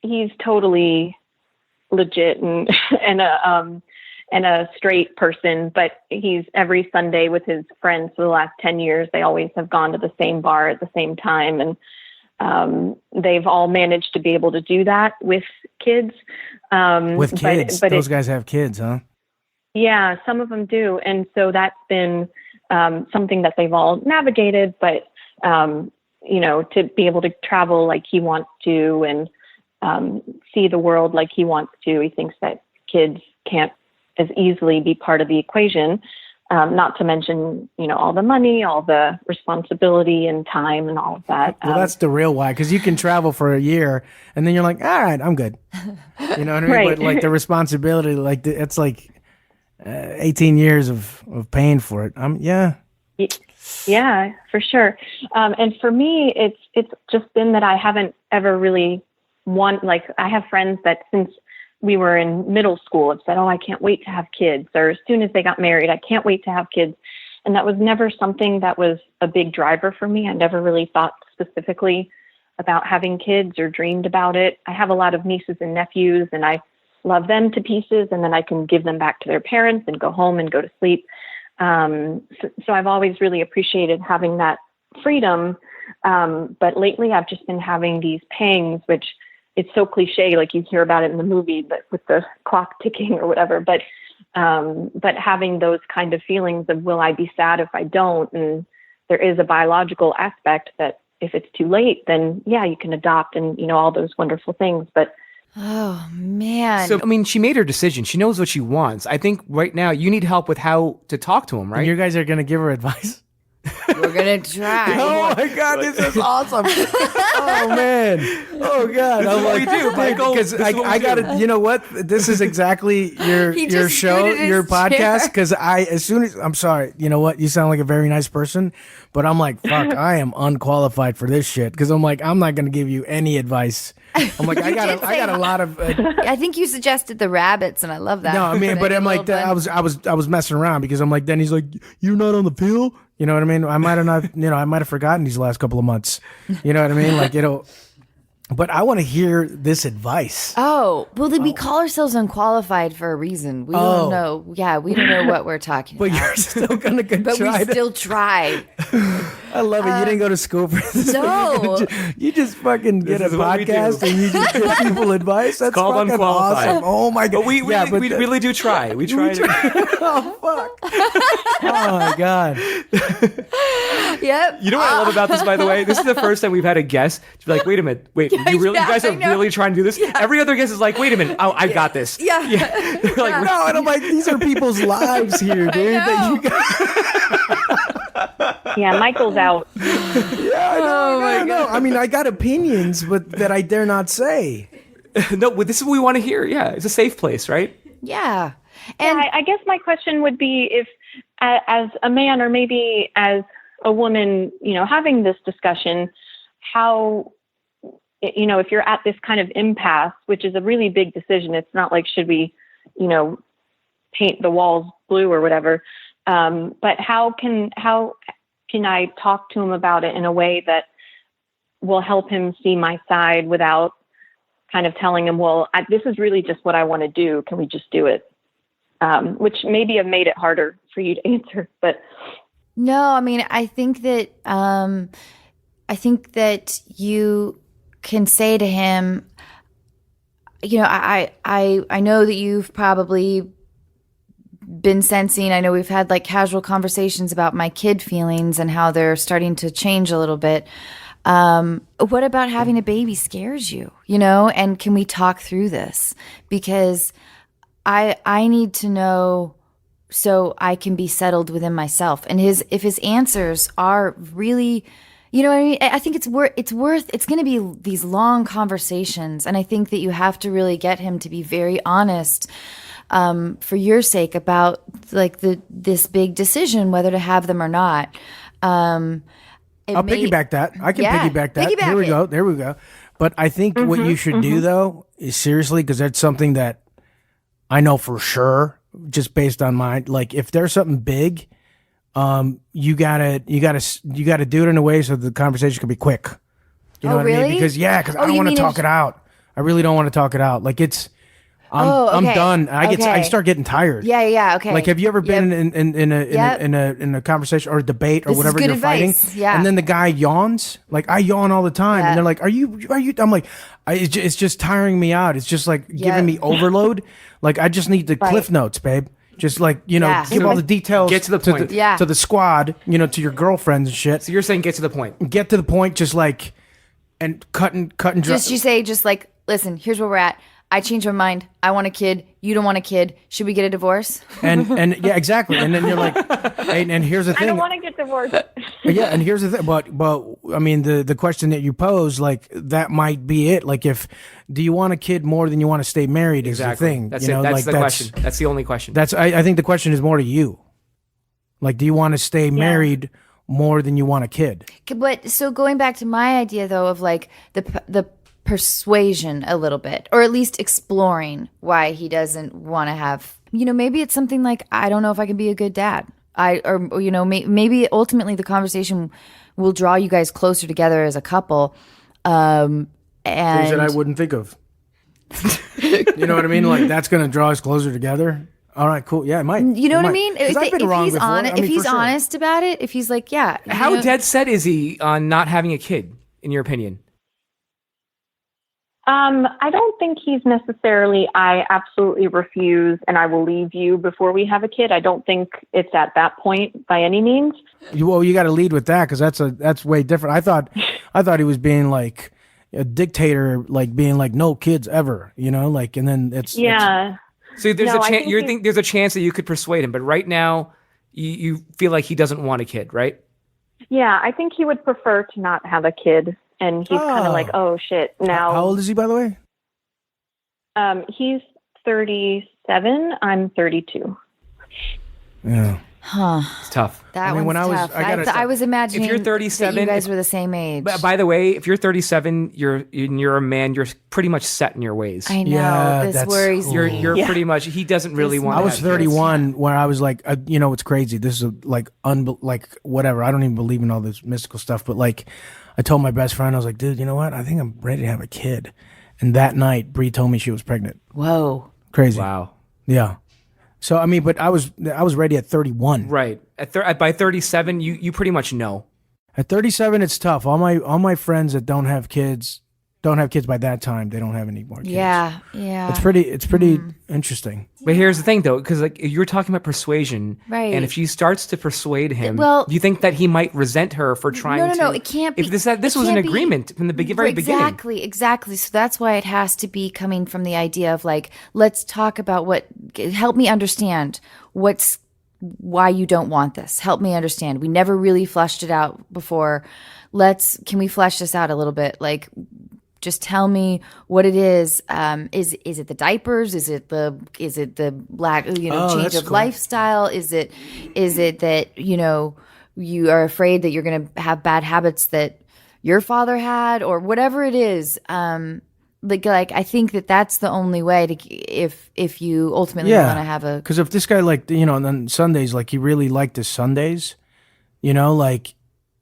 he's totally legit and a straight person, but he's every Sunday with his friends for the last 10 years. They always have gone to the same bar at the same time. And they've all managed to be able to do that with kids. With kids? But those guys have kids, huh? Yeah, some of them do. And so that's been something that they've all navigated, but, to be able to travel like he wants to and see the world like he wants to, he thinks that kids can't as easily be part of the equation, not to mention, all the money, all the responsibility and time and all of that. Well, that's the real why, because you can travel for a year and then you're like, all right, I'm good. You know what I mean? Right. But like the responsibility, like it's like 18 years of paying for it. Yeah, for sure. And for me, it's just been that I haven't ever really I have friends that since we were in middle school have said, oh, I can't wait to have kids. Or as soon as they got married, I can't wait to have kids. And that was never something that was a big driver for me. I never really thought specifically about having kids or dreamed about it. I have a lot of nieces and nephews, and I love them to pieces, and then I can give them back to their parents and go home and go to sleep. So I've always really appreciated having that freedom. But lately I've just been having these pangs, which it's so cliche, like you hear about it in the movie, but with the clock ticking or whatever, but having those kind of feelings of, will I be sad if I don't? And there is a biological aspect that if it's too late, then yeah, you can adopt and, all those wonderful things. But oh man. So, I mean, she made her decision. She knows what she wants. I think right now you need help with how to talk to him, right? And you guys are going to give her advice? We're gonna try. Oh my God, this is awesome. Oh man. Oh God. I'm what we do, Michael. Because This is what I we gotta, do. you know what? This is exactly your He just show, scooted his your podcast. chair. Because as soon as, I'm sorry, you know what? You sound like a very nice person, but I'm like, fuck, I am unqualified for this shit. Because I'm like, I'm not gonna give you any advice. I'm like, I got a lot of. I think you suggested the rabbits, and I love that. No, I mean, but I'm like, I was messing around because I'm like, then he's like, you're not on the pill. You know what I mean? I might have not, I might have forgotten these last couple of months. You know what I mean? Like, but I want to hear this advice. Oh, well, then we call ourselves unqualified for a reason. We don't know. Yeah, we don't know what we're talking But about. you're still gonna But try we to. still try. I love it. You didn't go to school for this. No. You just fucking get a is what we do. podcast and you just give people advice. That's called fucking Unqualified. awesome. Oh my God. But we really do try. We try to. Oh fuck. Oh my God. Yep. You know what I love about this, by the way? This is the first time we've had a guest to be like, wait a minute, wait, you guys are really trying to do this? Yeah. Every other guest is like, wait a minute, oh, I got this. Yeah. They're like, No, and I'm like, these are people's lives here, dude. That you got. Yeah, Michael's out. Yeah, I know. I mean, I got opinions, but that I dare not say. no, but this is what we want to hear. Yeah, it's a safe place, right? Yeah. And I guess my question would be if, as a man or maybe as a woman, having this discussion, how, if you're at this kind of impasse, which is a really big decision, it's not like, should we, paint the walls blue or whatever. But how can I talk to him about it in a way that will help him see my side without kind of telling him, well, this is really just what I want to do. Can we just do it? Which maybe have made it harder for you to answer, but. no, I mean, I think that you can say to him, I know that you've probably been sensing, I know we've had like casual conversations about my kid feelings and how they're starting to change a little bit. What about having a baby scares you, and can we talk through this? Because I need to know so I can be settled within myself. And if his answers are really, what I mean? I think it's going to be these long conversations. And I think that you have to really get him to be very honest, for your sake about like this big decision, whether to have them or not. I'll piggyback that. I can piggyback that. Piggyback There we go. But I think what you should do though is seriously, because that's something that I know for sure, just based on like if there's something big, you gotta do it in a way so the conversation can be quick. You know what I mean? Because I don't want to talk it out. I really don't want to talk it out. Like I'm done. I start getting tired. Yeah. Okay. Like, have you ever been in a conversation or a debate or whatever you're fighting? Yeah. And then the guy yawns. Like I yawn all the time, and they're like, "Are you?" I'm like, it's just tiring me out. It's just like giving me overload. Like I just need the cliff notes, babe. Just like give all the details. Get to the point. To the squad. To your girlfriends and shit. So you're saying get to the point. Get to the point. Just like and cut and dry. Just you say like, listen, here's where we're at. I changed my mind. I want a kid. You don't want a kid. Should we get a divorce? And yeah, exactly. And then you're like, and here's the thing. I don't want to get divorced. Yeah, and here's the thing. But I mean, the question that you pose, like that might be it. Like, do you want a kid more than you want to stay married? Is Exactly. the thing. That's it. That's the question. That's the only question. I think the question is more to you. Like, do you want to stay married more than you want a kid? But so going back to my idea though of like the persuasion a little bit, or at least exploring why he doesn't want to have, maybe it's something like, I don't know if I can be a good dad. Maybe ultimately the conversation will draw you guys closer together as a couple. And things that I wouldn't think of. You know what I mean? Like that's going to draw us closer together. All right, cool. Yeah, it might. You know what I mean? If he's sure. honest about it, if he's like, how dead set is he on not having a kid, in your opinion? I don't think he's necessarily, I absolutely refuse and I will leave you before we have a kid. I don't think it's at that point by any means. You got to lead with that because that's way different. I thought he was being like a dictator, like being like no kids ever, like, and then it's So there's a chance. There's a chance that you could persuade him, but right now you feel like he doesn't want a kid, right? Yeah, I think he would prefer to not have a kid, and he's kind of like, oh shit. Now, how old is he, by the way? He's 37. I'm 32. Yeah. Huh. It's tough. That when one's I was, tough. I I was imagining if you're 37, that you guys were the same age. By the way, if you're 37, you're a man. You're pretty much set in your ways. I know. Yeah, this that's- worries Ooh. me. You're pretty much. He doesn't really want. I to was have kids. 31 where I was like, it's crazy. This is like whatever. I don't even believe in all this mystical stuff, but like, I told my best friend, I was like, dude, you know what? I think I'm ready to have a kid. And that night, Bree told me she was pregnant. Whoa. Crazy. Wow. Yeah. So I mean, but I was ready at 31. Right. By 37, you pretty much know. At 37, it's tough. All my friends that don't have kids by that time. They don't have any more kids. Yeah. It's pretty interesting. But here's the thing, though, because like you were talking about persuasion, Right. And if she starts to persuade him, Well- you think that he might resent her for trying to. No, it can't be. If this was an can't be- agreement from the very beginning. Exactly. So that's why it has to be coming from the idea of like, let's talk about help me understand why you don't want this. Help me understand. We never really fleshed it out before. Can we flesh this out a little bit? Like, just tell me what it is. Is it the diapers? Is it the black, change that's of cool. lifestyle? Is it that, you are afraid that you're going to have bad habits that your father had, or whatever it is? Like I think that's the only way to, if you ultimately want to have a, because if this guy and then Sundays, like he really liked his Sundays, like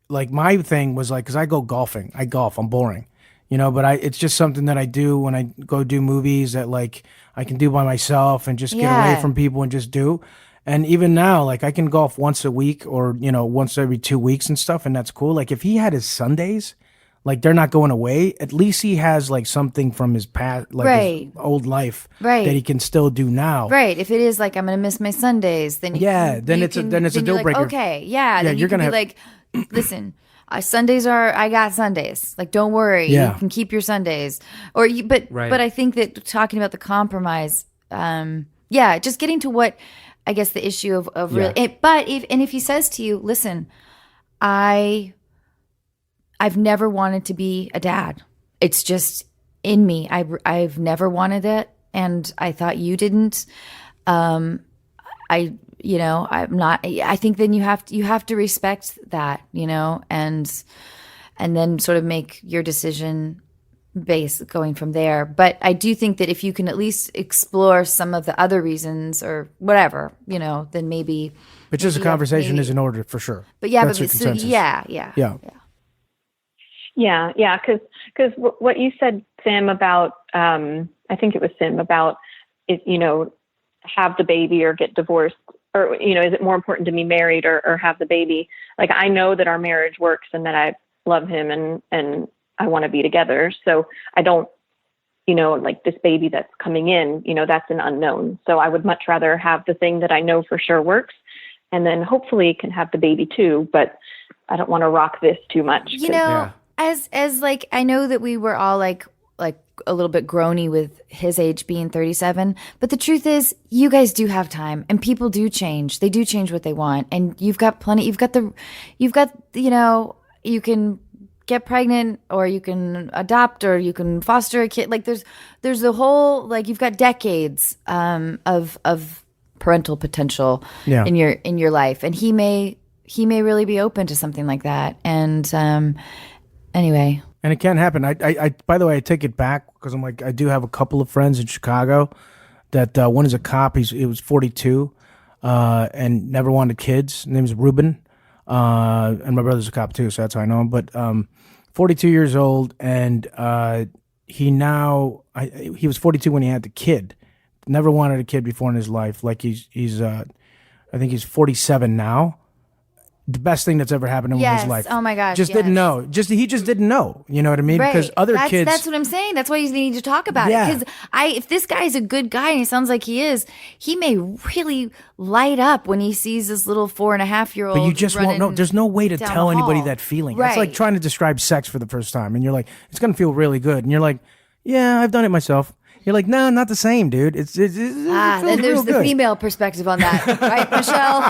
my thing was like, because I go golfing, I'm boring. But it's just something that I do when I go do movies that like I can do by myself and just get away from people and just do. And even now, like I can golf once a week or, once every 2 weeks and stuff. And that's cool. Like if he had his Sundays, like they're not going away. At least he has like something from his past, like his old life that he can still do now. right. If it is like, I'm going to miss my Sundays, then then it's a deal like, breaker. okay. Yeah. Then you're you can gonna be like, listen, I got Sundays. Like, don't worry. Yeah. You can keep your Sundays. But I think that talking about the compromise, just getting to what, I guess the issue of really, if he says to you, listen, I've never wanted to be a dad. It's just in me. I've never wanted it. And I thought you didn't. I'm not, I think then you have to respect that, and then sort of make your decision based going from there. But I do think that if you can at least explore some of the other reasons or whatever, then maybe. But just a conversation is in order for sure. But yeah, that's but the consensus. Yeah. Because what you said, Sam, about I think it was Sim about it, have the baby or get divorced, or is it more important to be married or have the baby? Like I know that our marriage works and that I love him and I want to be together. So I don't, like this baby that's coming in, that's an unknown. So I would much rather have the thing that I know for sure works, and then hopefully can have the baby too. But I don't want to rock this too much. As like, I know that we were all like a little bit groany with his age being 37, but the truth is you guys do have time, and people do change. They do change what they want, and you've got plenty. You can get pregnant, or you can adopt, or you can foster a kid. Like there's the whole, like you've got decades of parental potential in your life, and he may really be open to something like that. And anyway. And it can happen. I by the way, I take it back because I'm like, I do have a couple of friends in Chicago that one is a cop. He was 42 and never wanted kids. His name is Ruben. And my brother's a cop too, so that's how I know him. But 42 years old, and he was 42 when he had the kid. Never wanted a kid before in his life. Like he's I think he's 47 now. The best thing that's ever happened to him in his life. Oh my gosh. Didn't know. He just didn't know. You know what I mean? Right. Because other kids. That's what I'm saying. That's why you need to talk about it. Because if this guy's a good guy, and he sounds like he is, he may really light up when he sees this little 4.5-year-old. But you just won't know. There's no way to tell anybody hall. that feeling. Right. It's like trying to describe sex for the first time, and you're like, it's gonna feel really good, and you're like, yeah, I've done it myself. You're like, no, not the same, dude. It feels then real there's the good. female perspective on that, right, Michelle?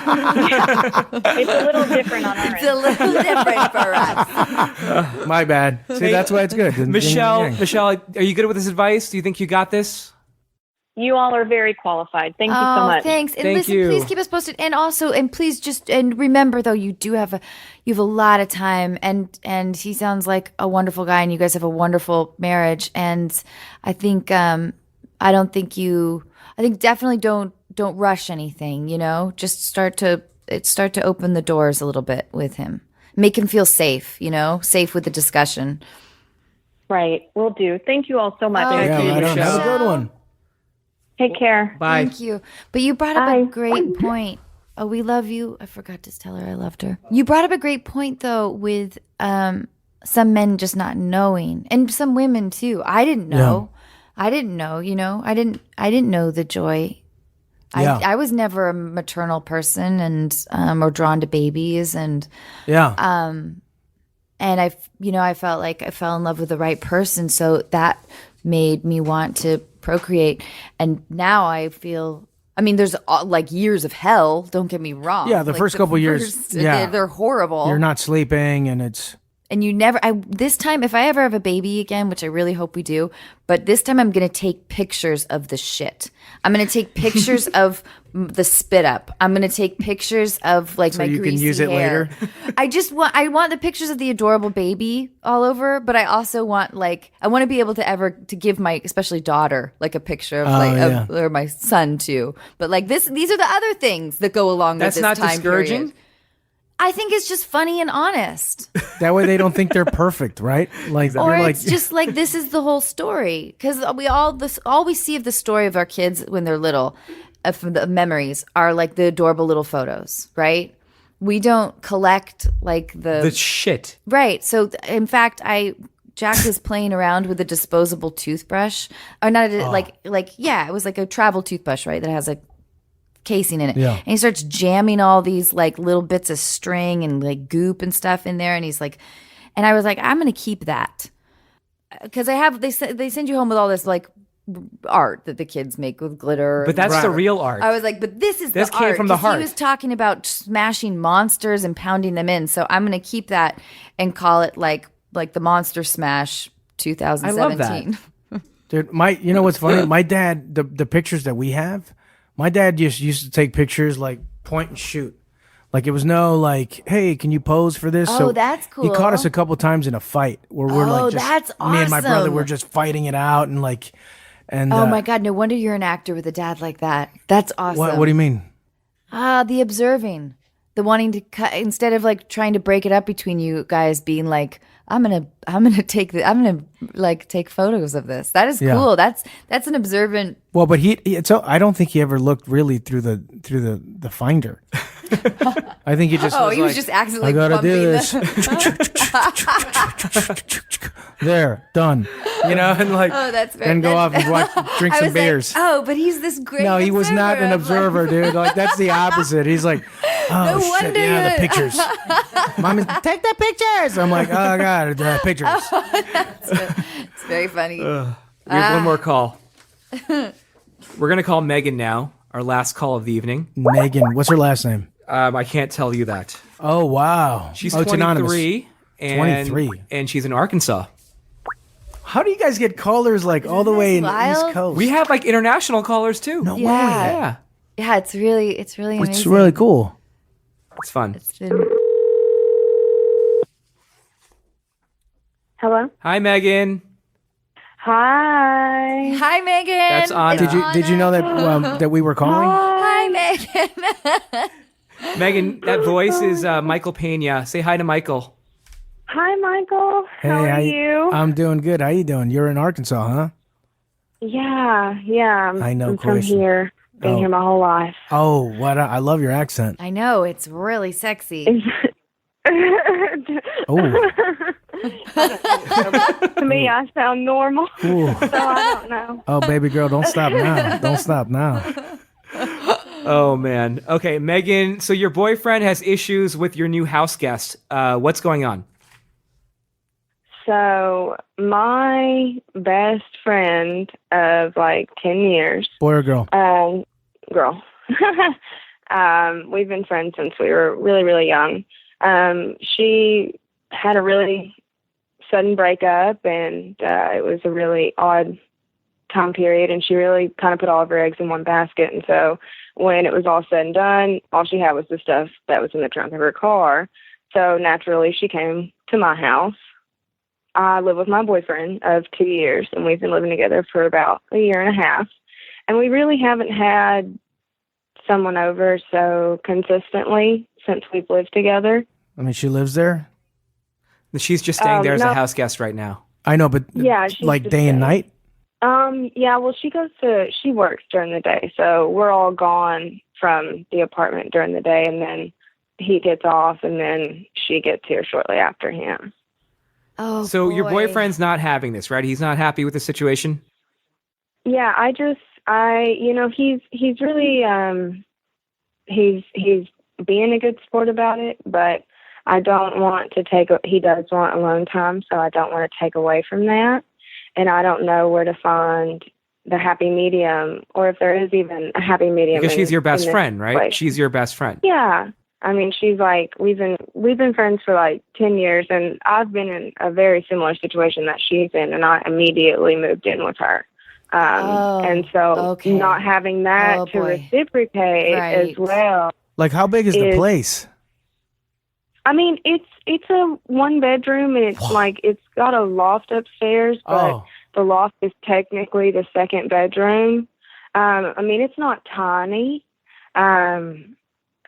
It's a little different on our It's a end. little different for us. My bad. See, that's why it's good. Yin and Michelle, yang. Michelle, are you good with this advice? Do you think you got this? You all are very qualified. Thank you so much. Thanks. And Thank listen, you. please keep us posted. And also, and please just remember though, you have a lot of time, and he sounds like a wonderful guy, and you guys have a wonderful marriage. And I think I think definitely don't rush anything. Just start to open the doors a little bit with him. Make him feel safe. Safe with the discussion. Right. Will do. Thank you all so much. Oh, I Yeah, Thank you, right on. appreciate it. Have a good one. Take care. Bye. Thank you. But you brought up Bye. a great point. Oh, we love you. I forgot to tell her I loved her. You brought up a great point though with some men just not knowing, and some women too. I didn't know. I didn't know, I didn't know the joy. Yeah. I was never a maternal person and or drawn to babies, and Yeah. I felt like I fell in love with the right person, so that made me want to procreate. And now I feel, there's like years of hell, don't get me wrong. Yeah, the Like, first couple years, yeah. they're horrible. You're not sleeping, and it's And this time, if I ever have a baby again, which I really hope we do, but this time I'm going to take pictures of the shit. I'm going to take pictures of the spit up. I'm going to take pictures of my you can greasy use it hair. later? I want the pictures of the adorable baby all over, but I also want I want to be able to give my, especially daughter, a picture of or my son too. But these are the other things that go along That's with this not time discouraging? period. I think it's just funny and honest. that way they don't think they're perfect, right? Like Or they're it's just this is the whole story, because all we see of the story of our kids when they're little, from the memories, are the adorable little photos, right? We don't collect The shit. right. So in fact, Jack was playing around with a disposable toothbrush, or not it was like a travel toothbrush, right? That has a casing in it. Yeah. And he starts jamming all these little bits of string and goop and stuff in there, and he's and I was like, I'm gonna keep that, because they send you home with all this art that the kids make with glitter. But that's the real art. I was like, but this is This the came art. from the 'Cause heart. He was talking about smashing monsters and pounding them in, so I'm gonna keep that and call it like the Monster Smash 2017. Dude, you know what's funny? My dad, the pictures that we have, my dad just used to take pictures point and shoot. It was no hey, can you pose for this? Oh, that's He cool. caught us a couple times in a fight where we're Oh, just, that's me and my brother awesome. were just fighting it out and Oh my God! No wonder you're an actor with a dad like that. That's awesome. what do you mean? The observing, the wanting to cut, instead of trying to break it up between you guys, being I'm gonna take take photos of this. That is Yeah. cool. That's an observant. Well, but I don't think he ever looked really through the finder. I think he just He was just accidentally I gotta bumping do this. There, done. And Oh, that's very. then go off that's- and drink I some was beers. but he's this great. No, he was not an observer. observer, dude. That's the opposite. He's like, oh shit, wonder yeah, the you- pictures. Mom, take the pictures. I'm like, oh god, pictures. It's very funny. We have one more call. We're gonna call Megan now, our last call of the evening. Megan, what's her last name? I can't tell you that. Oh wow, She's it's anonymous. 23. And, 23. And she's in Arkansas. How do you guys get callers all the way in the wild? East Coast? We have international callers too. no way. Yeah. Yeah, Yeah, it's really amazing. It's really cool. it's fun. It's been- Hello. Hi, Megan. Hi. Hi, Megan. That's Anna. It's Did you know that that we were calling? Hi, Megan. Megan, that voice is Michael Peña. Say hi to Michael. Hi, Michael. How are you? I'm doing good. How you doing? You're in Arkansas, huh? Yeah. I know, I'm from question. here. Been Oh. here my whole life. Oh, what? I love your accent. I know, it's really sexy. Oh, To me, I sound normal, ooh. so I don't know. Oh, baby girl, don't stop now. Don't stop now. Oh man. Okay, Megan. So your boyfriend has issues with your new house guest. What's going on? So my best friend of like 10 years. Boy or girl? Girl. We've been friends since we were really, really young. She had a really sudden breakup, and it was a really odd time period, and she really kind of put all of her eggs in one basket. And so when it was all said and done, all she had was the stuff that was in the trunk of her car. So naturally, she came to my house. I live with my boyfriend of 2 years, and we've been living together for about a year and a half. And we really haven't had someone over so consistently since we've lived together. I mean, she lives there? She's just staying there as no. a house guest right now. I know, but Yeah, she's like just day and staying. night? Yeah, well, she works during the day, so we're all gone from the apartment during the day, and then he gets off, and then she gets here shortly after him. Oh, So your boy. boyfriend's not having this, right? He's not happy with the situation? Yeah, he's really, he's being a good sport about it, but I don't want to he does want alone time, so I don't want to take away from that. And I don't know where to find the happy medium, or if there is even a happy medium. Because she's your best friend, right? place. She's your best friend. Yeah. I mean, she's like, we've been friends for like 10 years, and I've been in a very similar situation that she's in, and I immediately moved in with her. And so okay. not having that to boy. reciprocate Right. as well. Like, how big is the place? I mean, it's a 1-bedroom, and it's like, it's got a loft upstairs, but the loft is technically the second bedroom. I mean, it's not tiny.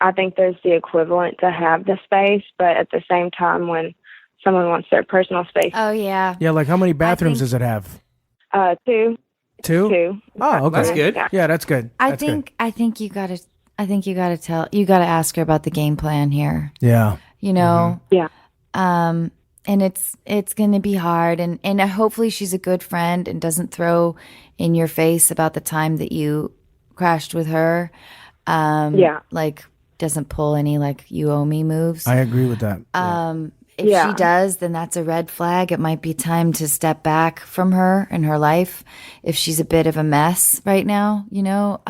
I think there's the equivalent to have the space, but at the same time, when someone wants their personal space. Oh, yeah. Yeah, like how many bathrooms does it have? 2. Two? 2. Oh, okay. That's good. Yeah, that's good. I That's think you gotta ask her about the game plan here. good. Yeah. You know? Yeah. And it's gonna be hard, and hopefully she's a good friend and doesn't throw in your face about the time that you crashed with her. Yeah. Like doesn't pull any like you owe me moves. I agree with that. If Yeah. she does, then that's a red flag. It might be time to step back from her in her life if she's a bit of a mess right now, you know?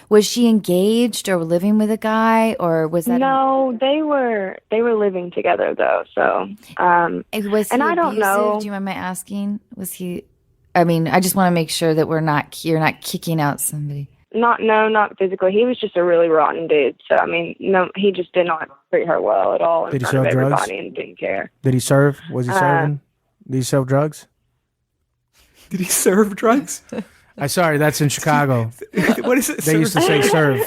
Was she engaged or living with a guy, or was that No, they were living together though. So, was he and I don't abusive? know. Do you mind my asking? Was he I mean, I just want to make sure that you're not kicking out somebody. not physically. He was just a really rotten dude. So, I mean, no, he just did not treat her well at all in Did he front of sell drugs? everybody and didn't care. Did he serve? Was he serving? Did he sell drugs? Did he serve drugs? I'm sorry, that's in Chicago. What is it? They used to say serve.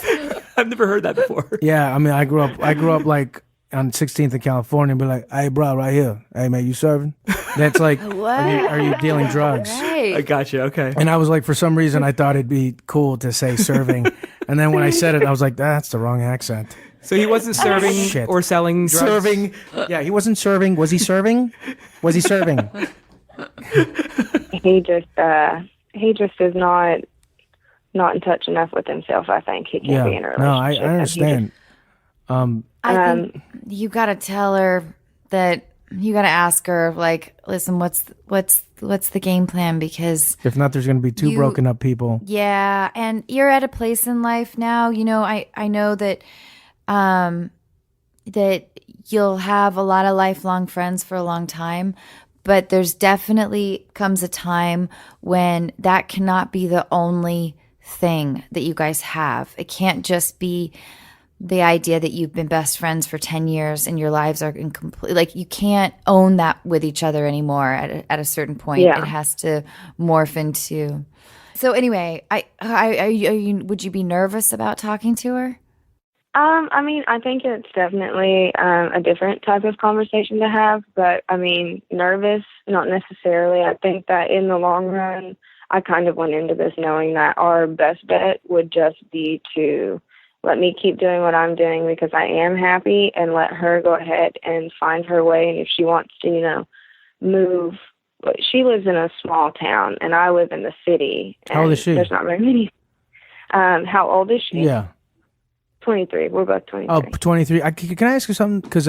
I've never heard that before. Yeah, I mean, I grew up like on 16th in California, and be like, "Hey, bro, right here. Hey, man, you serving?" That's like, are you dealing drugs? I got you. Okay. And I was like, for some reason, I thought it'd be cool to say serving. And then when I said it, I was like, that's the wrong accent. So he wasn't serving Shit. or selling drugs? Serving. Yeah, he wasn't serving. Was he serving? Was he serving? He just is not in touch enough with himself. I think he can't be in a relationship. No, I And he understand. I think you got to tell her that you got to ask her, like, listen, what's the game plan? Because If not, there's going to be two broken up people. yeah, and you're at a place in life now. You know, I know that that you'll have a lot of lifelong friends for a long time, but there's definitely comes a time when that cannot be the only thing that you guys have. It can't just be the idea that you've been best friends for 10 years and your lives are incomplete. Like, you can't own that with each other anymore at a certain point. Yeah. It has to morph into. So anyway, would you be nervous about talking to her? I mean, I think it's definitely a different type of conversation to have, but I mean, nervous, not necessarily. I think that in the long run, I kind of went into this knowing that our best bet would just be to let me keep doing what I'm doing because I am happy, and let her go ahead and find her way. And if she wants to, move, she lives in a small town and I live in the city. How old is she? There's not very many. How old is she? Yeah. 23. We're both 23. Oh, 23. Can I ask you something? Because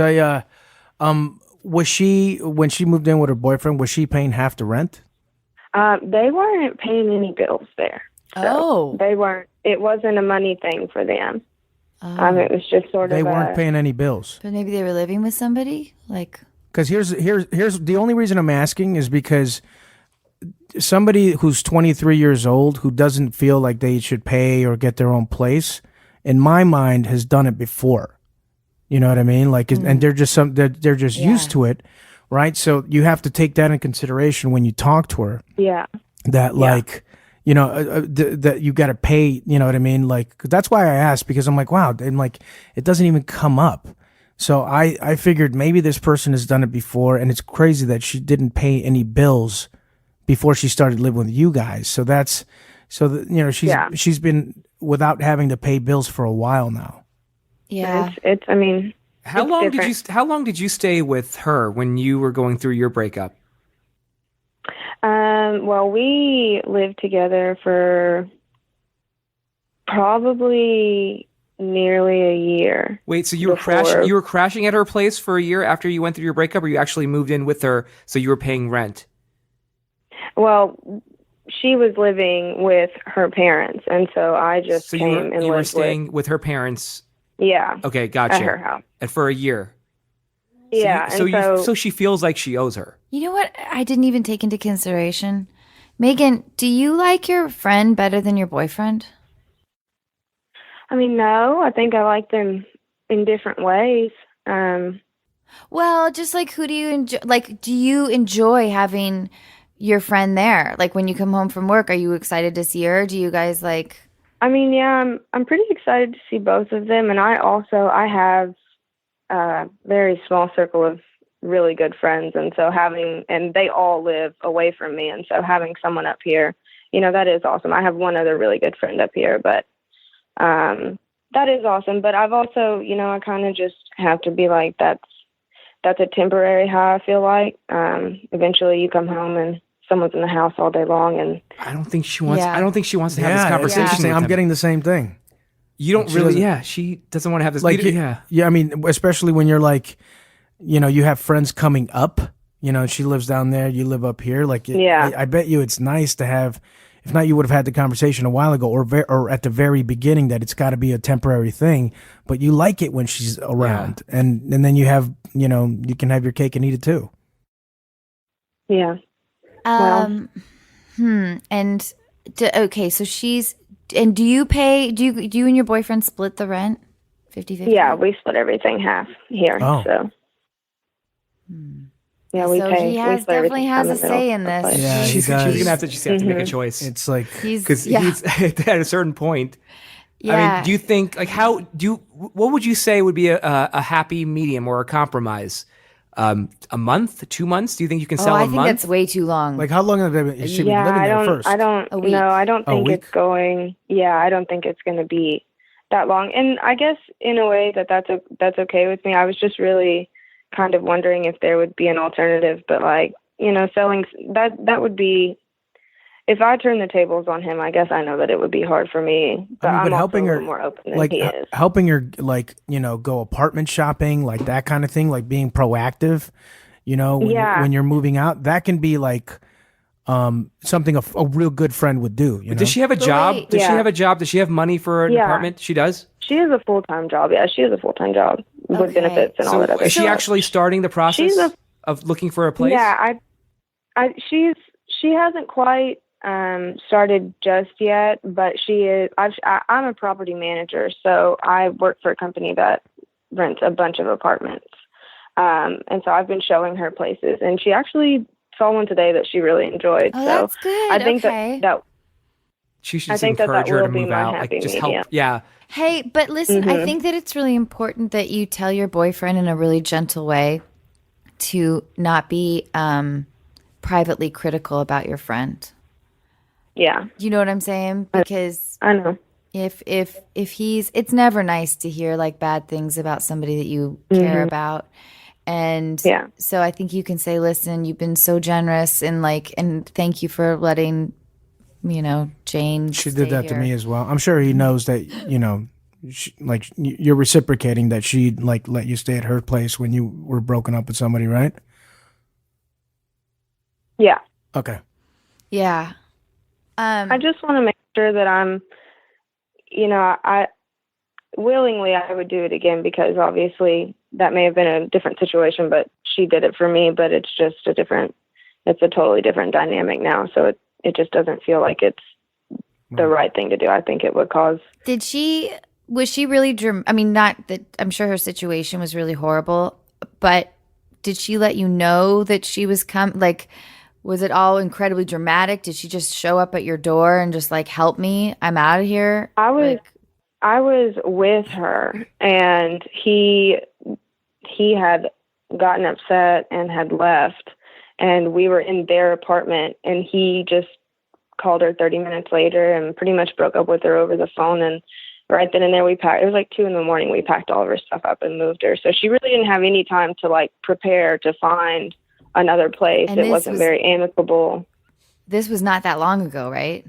was she, when she moved in with her boyfriend, was she paying half the rent? They weren't paying any bills there. So they weren't. It wasn't a money thing for them. It was just sort of. They weren't paying any bills. But maybe they were living with somebody, like. Because here's the only reason I'm asking is because somebody who's 23 years old who doesn't feel like they should pay or get their own place, in my mind, has done it before. You know what I mean? Like, and they're just they're just used to it, right? So you have to take that in consideration when you talk to her. Yeah. That like, you know, that you got to pay. You know what I mean? Like, 'cause that's why I asked, because I'm like, wow, and like it doesn't even come up. So I figured maybe this person has done it before, and it's crazy that she didn't pay any bills before she started living with you guys. So you know, she's been without having to pay bills for a while now. Yeah. I mean, How long did you stay with her when you were going through your breakup? Well, we lived together for probably nearly a year. Wait, so you were crashing at her place for a year after you went through your breakup, or you actually moved in with her, so you were paying rent? Well, she was living with her parents, and so I just came and you were lived staying with her parents. Yeah. Okay, gotcha. At her house. And for a year. Yeah. So she feels like she owes her. You know what I didn't even take into consideration? Megan, do you like your friend better than your boyfriend? I mean, no, I think I like them in different ways. Well, just like, who do you enjoy? Like, do you enjoy having your friend there? Like, when you come home from work, are you excited to see her? Do you guys like? I mean, yeah, I'm pretty excited to see both of them, and I have a very small circle of really good friends, and so and they all live away from me, and so having someone up here, you know, that is awesome. I have one other really good friend up here, but that is awesome. But I've also, you know, I kind of just have to be like, that's a temporary high, I feel like. Eventually you come home and someone's in the house all day long, and I don't think she wants to have this conversation. Yeah. I'm getting the same thing. You don't really, she doesn't want to have this. Like, I mean, especially when you're like, you know, you have friends coming up, you know, she lives down there, you live up here. Like, I bet you it's nice to have, if not, you would have had the conversation a while ago or at the very beginning that it's got to be a temporary thing, but you like it when she's around. Yeah. And then you have, you know, you can have your cake and eat it too. Yeah. And okay, so and do you and your boyfriend split the rent 50-50? Yeah, we split everything half here. Oh. So yeah, we pay. He definitely has a say in this. Yeah, she's gonna have to make a choice. It's like because he's at a certain point. Yeah. I mean, do you think what would you say would be a happy medium or a compromise? A month, 2 months? Do you think you can sell a month? I think that's way too long. Like, how long have they been living there first? I don't know. I don't think it's going. Yeah, I don't think it's going to be that long. And I guess in a way that's okay with me. I was just really kind of wondering if there would be an alternative, but like, you know, selling that would be. If I turn the tables on him, I guess I know that it would be hard for me. But I'm helping her more open than he is. Helping her, like, you know, go apartment shopping, like that kind of thing, like being proactive. You know, when you're moving out, that can be like something a real good friend would do. You know? Does she have a job? Does she have a job? Does she have money for an apartment? She does. She has a full-time job. Yeah, she has a full-time job with benefits and all that. Is she actually starting the process of looking for a place? Yeah, she hasn't quite started just yet, but she is. I'm a property manager, so I work for a company that rents a bunch of apartments, and so I've been showing her places, and she actually saw one today that she really enjoyed. Oh, so that's good. I think that she should just encourage her to move out, like just help. Yeah. Hey, but listen, I think that it's really important that you tell your boyfriend in a really gentle way to not be privately critical about your friend. Yeah. You know what I'm saying? Because I know. If it's never nice to hear like bad things about somebody that you care about. And so I think you can say, listen, you've been so generous and thank you for letting, you know, Jane. She did that to me as well. I'm sure he knows that, you know, you're reciprocating that she like let you stay at her place when you were broken up with somebody, right? Yeah. Okay. Yeah. I just want to make sure that I'm, I willingly I would do it again, because obviously that may have been a different situation, but she did it for me. But it's just it's a totally different dynamic now. So it just doesn't feel like it's the right thing to do. I think it would cause. Was she really, I mean, not that I'm sure her situation was really horrible, but did she let you know that she was was it all incredibly dramatic? Did she just show up at your door and just like, help me, I'm out of here? I was with her, and he had gotten upset and had left, and we were in their apartment, and he just called her 30 minutes later and pretty much broke up with her over the phone. And right then and there we packed. It was like 2 a.m. We packed all of her stuff up and moved her. So she really didn't have any time to like prepare to find another place. And it wasn't very amicable. This was not that long ago, right?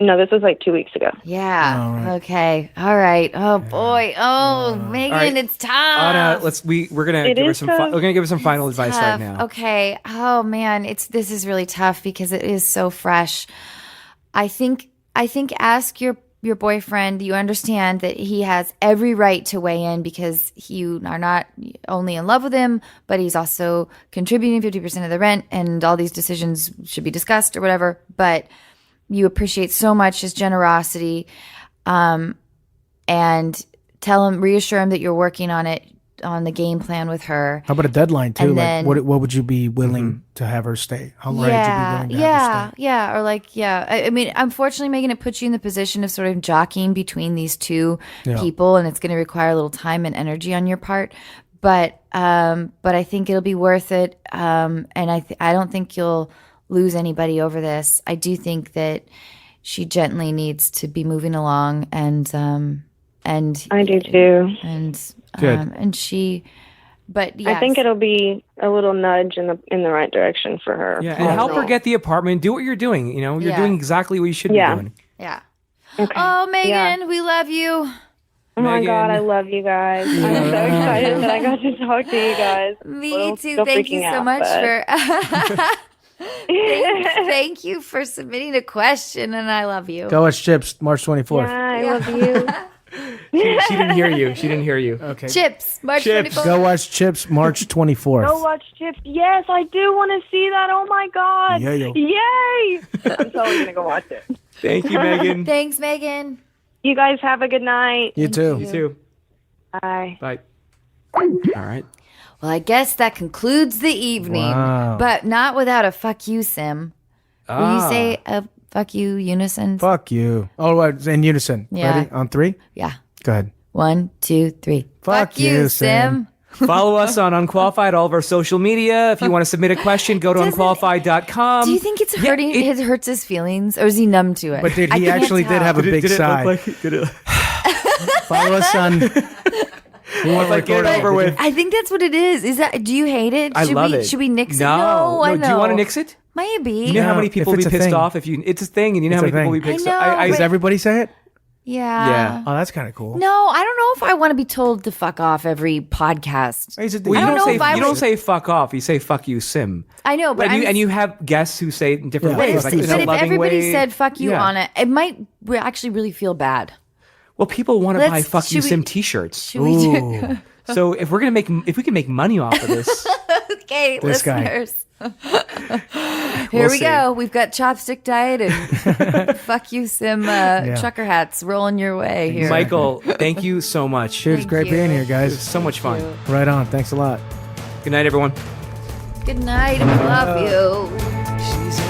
No, this was like 2 weeks ago. Yeah. All right. Okay. All right. Oh boy. Oh, Megan, right. it's tough. Anna, we're gonna It give her is some tough. we're gonna give her some final advice right Tough. now. Okay. Oh man, this is really tough because it is so fresh. I think ask your boyfriend. You understand that he has every right to weigh in because you are not only in love with him, but he's also contributing 50% of the rent, and all these decisions should be discussed or whatever. But you appreciate so much his generosity, and reassure him that you're working on it, on the game plan with her. How about a deadline too? And Like, then- what would you be willing to have her stay? How long would you be willing to have her stay? Yeah. Or like, yeah. I mean, unfortunately, Megan, it puts you in the position of sort of jockeying between these two people, and it's going to require a little time and energy on your part. But I think it'll be worth it. And I don't think you'll lose anybody over this. I do think that she gently needs to be moving along, and I do too. But yes. I think it'll be a little nudge in the right direction for her. Yeah, and help her get the apartment. Do what you're doing. You're doing exactly what you should be doing. Yeah. Okay. Oh, Megan, Yeah. we love you. Oh my Megan. God, I love you guys. I'm so excited that I got to talk to you guys. Me too. Still Thank you freaking so out, much but- thank you for submitting a question, and I love you. Go watch Chips, March 24th. Yeah, I love you. She didn't hear you. She didn't hear you. Okay. Chips, March Chips. 24th. Go watch Chips, March 24th. Go watch Chips. Yes, I do want to see that. Oh my God. Yeah, yo. Yay. I'm totally going to go watch it. Thank you, Megan. Thanks, Megan. You guys have a good night. You too. You too. Bye. Bye. All right. Well, I guess that concludes the evening, Wow. but not without a fuck you, Sim. Will you Ah. say a fuck you unison? Fuck you. Oh, what? In unison. Yeah. Ready? On 3? Yeah. Go ahead. 1, 2, 3. Fuck you, Sim. Follow us on Unqualified, all of our social media. If you want to submit a question, go to unqualified.com. Do you think it's hurting? It hurts his feelings, or is he numb to it? But I he can't actually did tell. have a big sigh. Follow us on. We want Like, get it over with. I think that's what it is. Is that? Do you hate it? I love we, it. Should we nix it? No, I know. Do you want to nix it? Maybe. You know how many if people will be it's a pissed thing. off if you? It's a thing, and you know how It's many a people will be thing. pissed I off. know, Does but- everybody say it? Yeah. Yeah. Oh, that's kind of cool. No, I don't know if I want to be told to fuck off every podcast. Is it- Well, you I don't don't know say if I you don't would- say fuck off. You say fuck you, Sim. I know, but And you have guests who say it in different Yeah. ways, But like in a if loving everybody way. said fuck you Yeah. on it, it might actually really feel bad. Well, people want to buy Let's- fuck you, should we- Sim T-shirts. Should we do? Ooh. So if we can make money off of this, Okay, This guy. listeners. Here We'll we see. go. We've got chopstick diet and fuck you, Sim trucker hats rolling your way here. Michael, thank you so much. Cheers. Thank Great you. being here, It was guys. so much fun. Right on. Thanks a lot. Good night, everyone. Good night. I love you. She's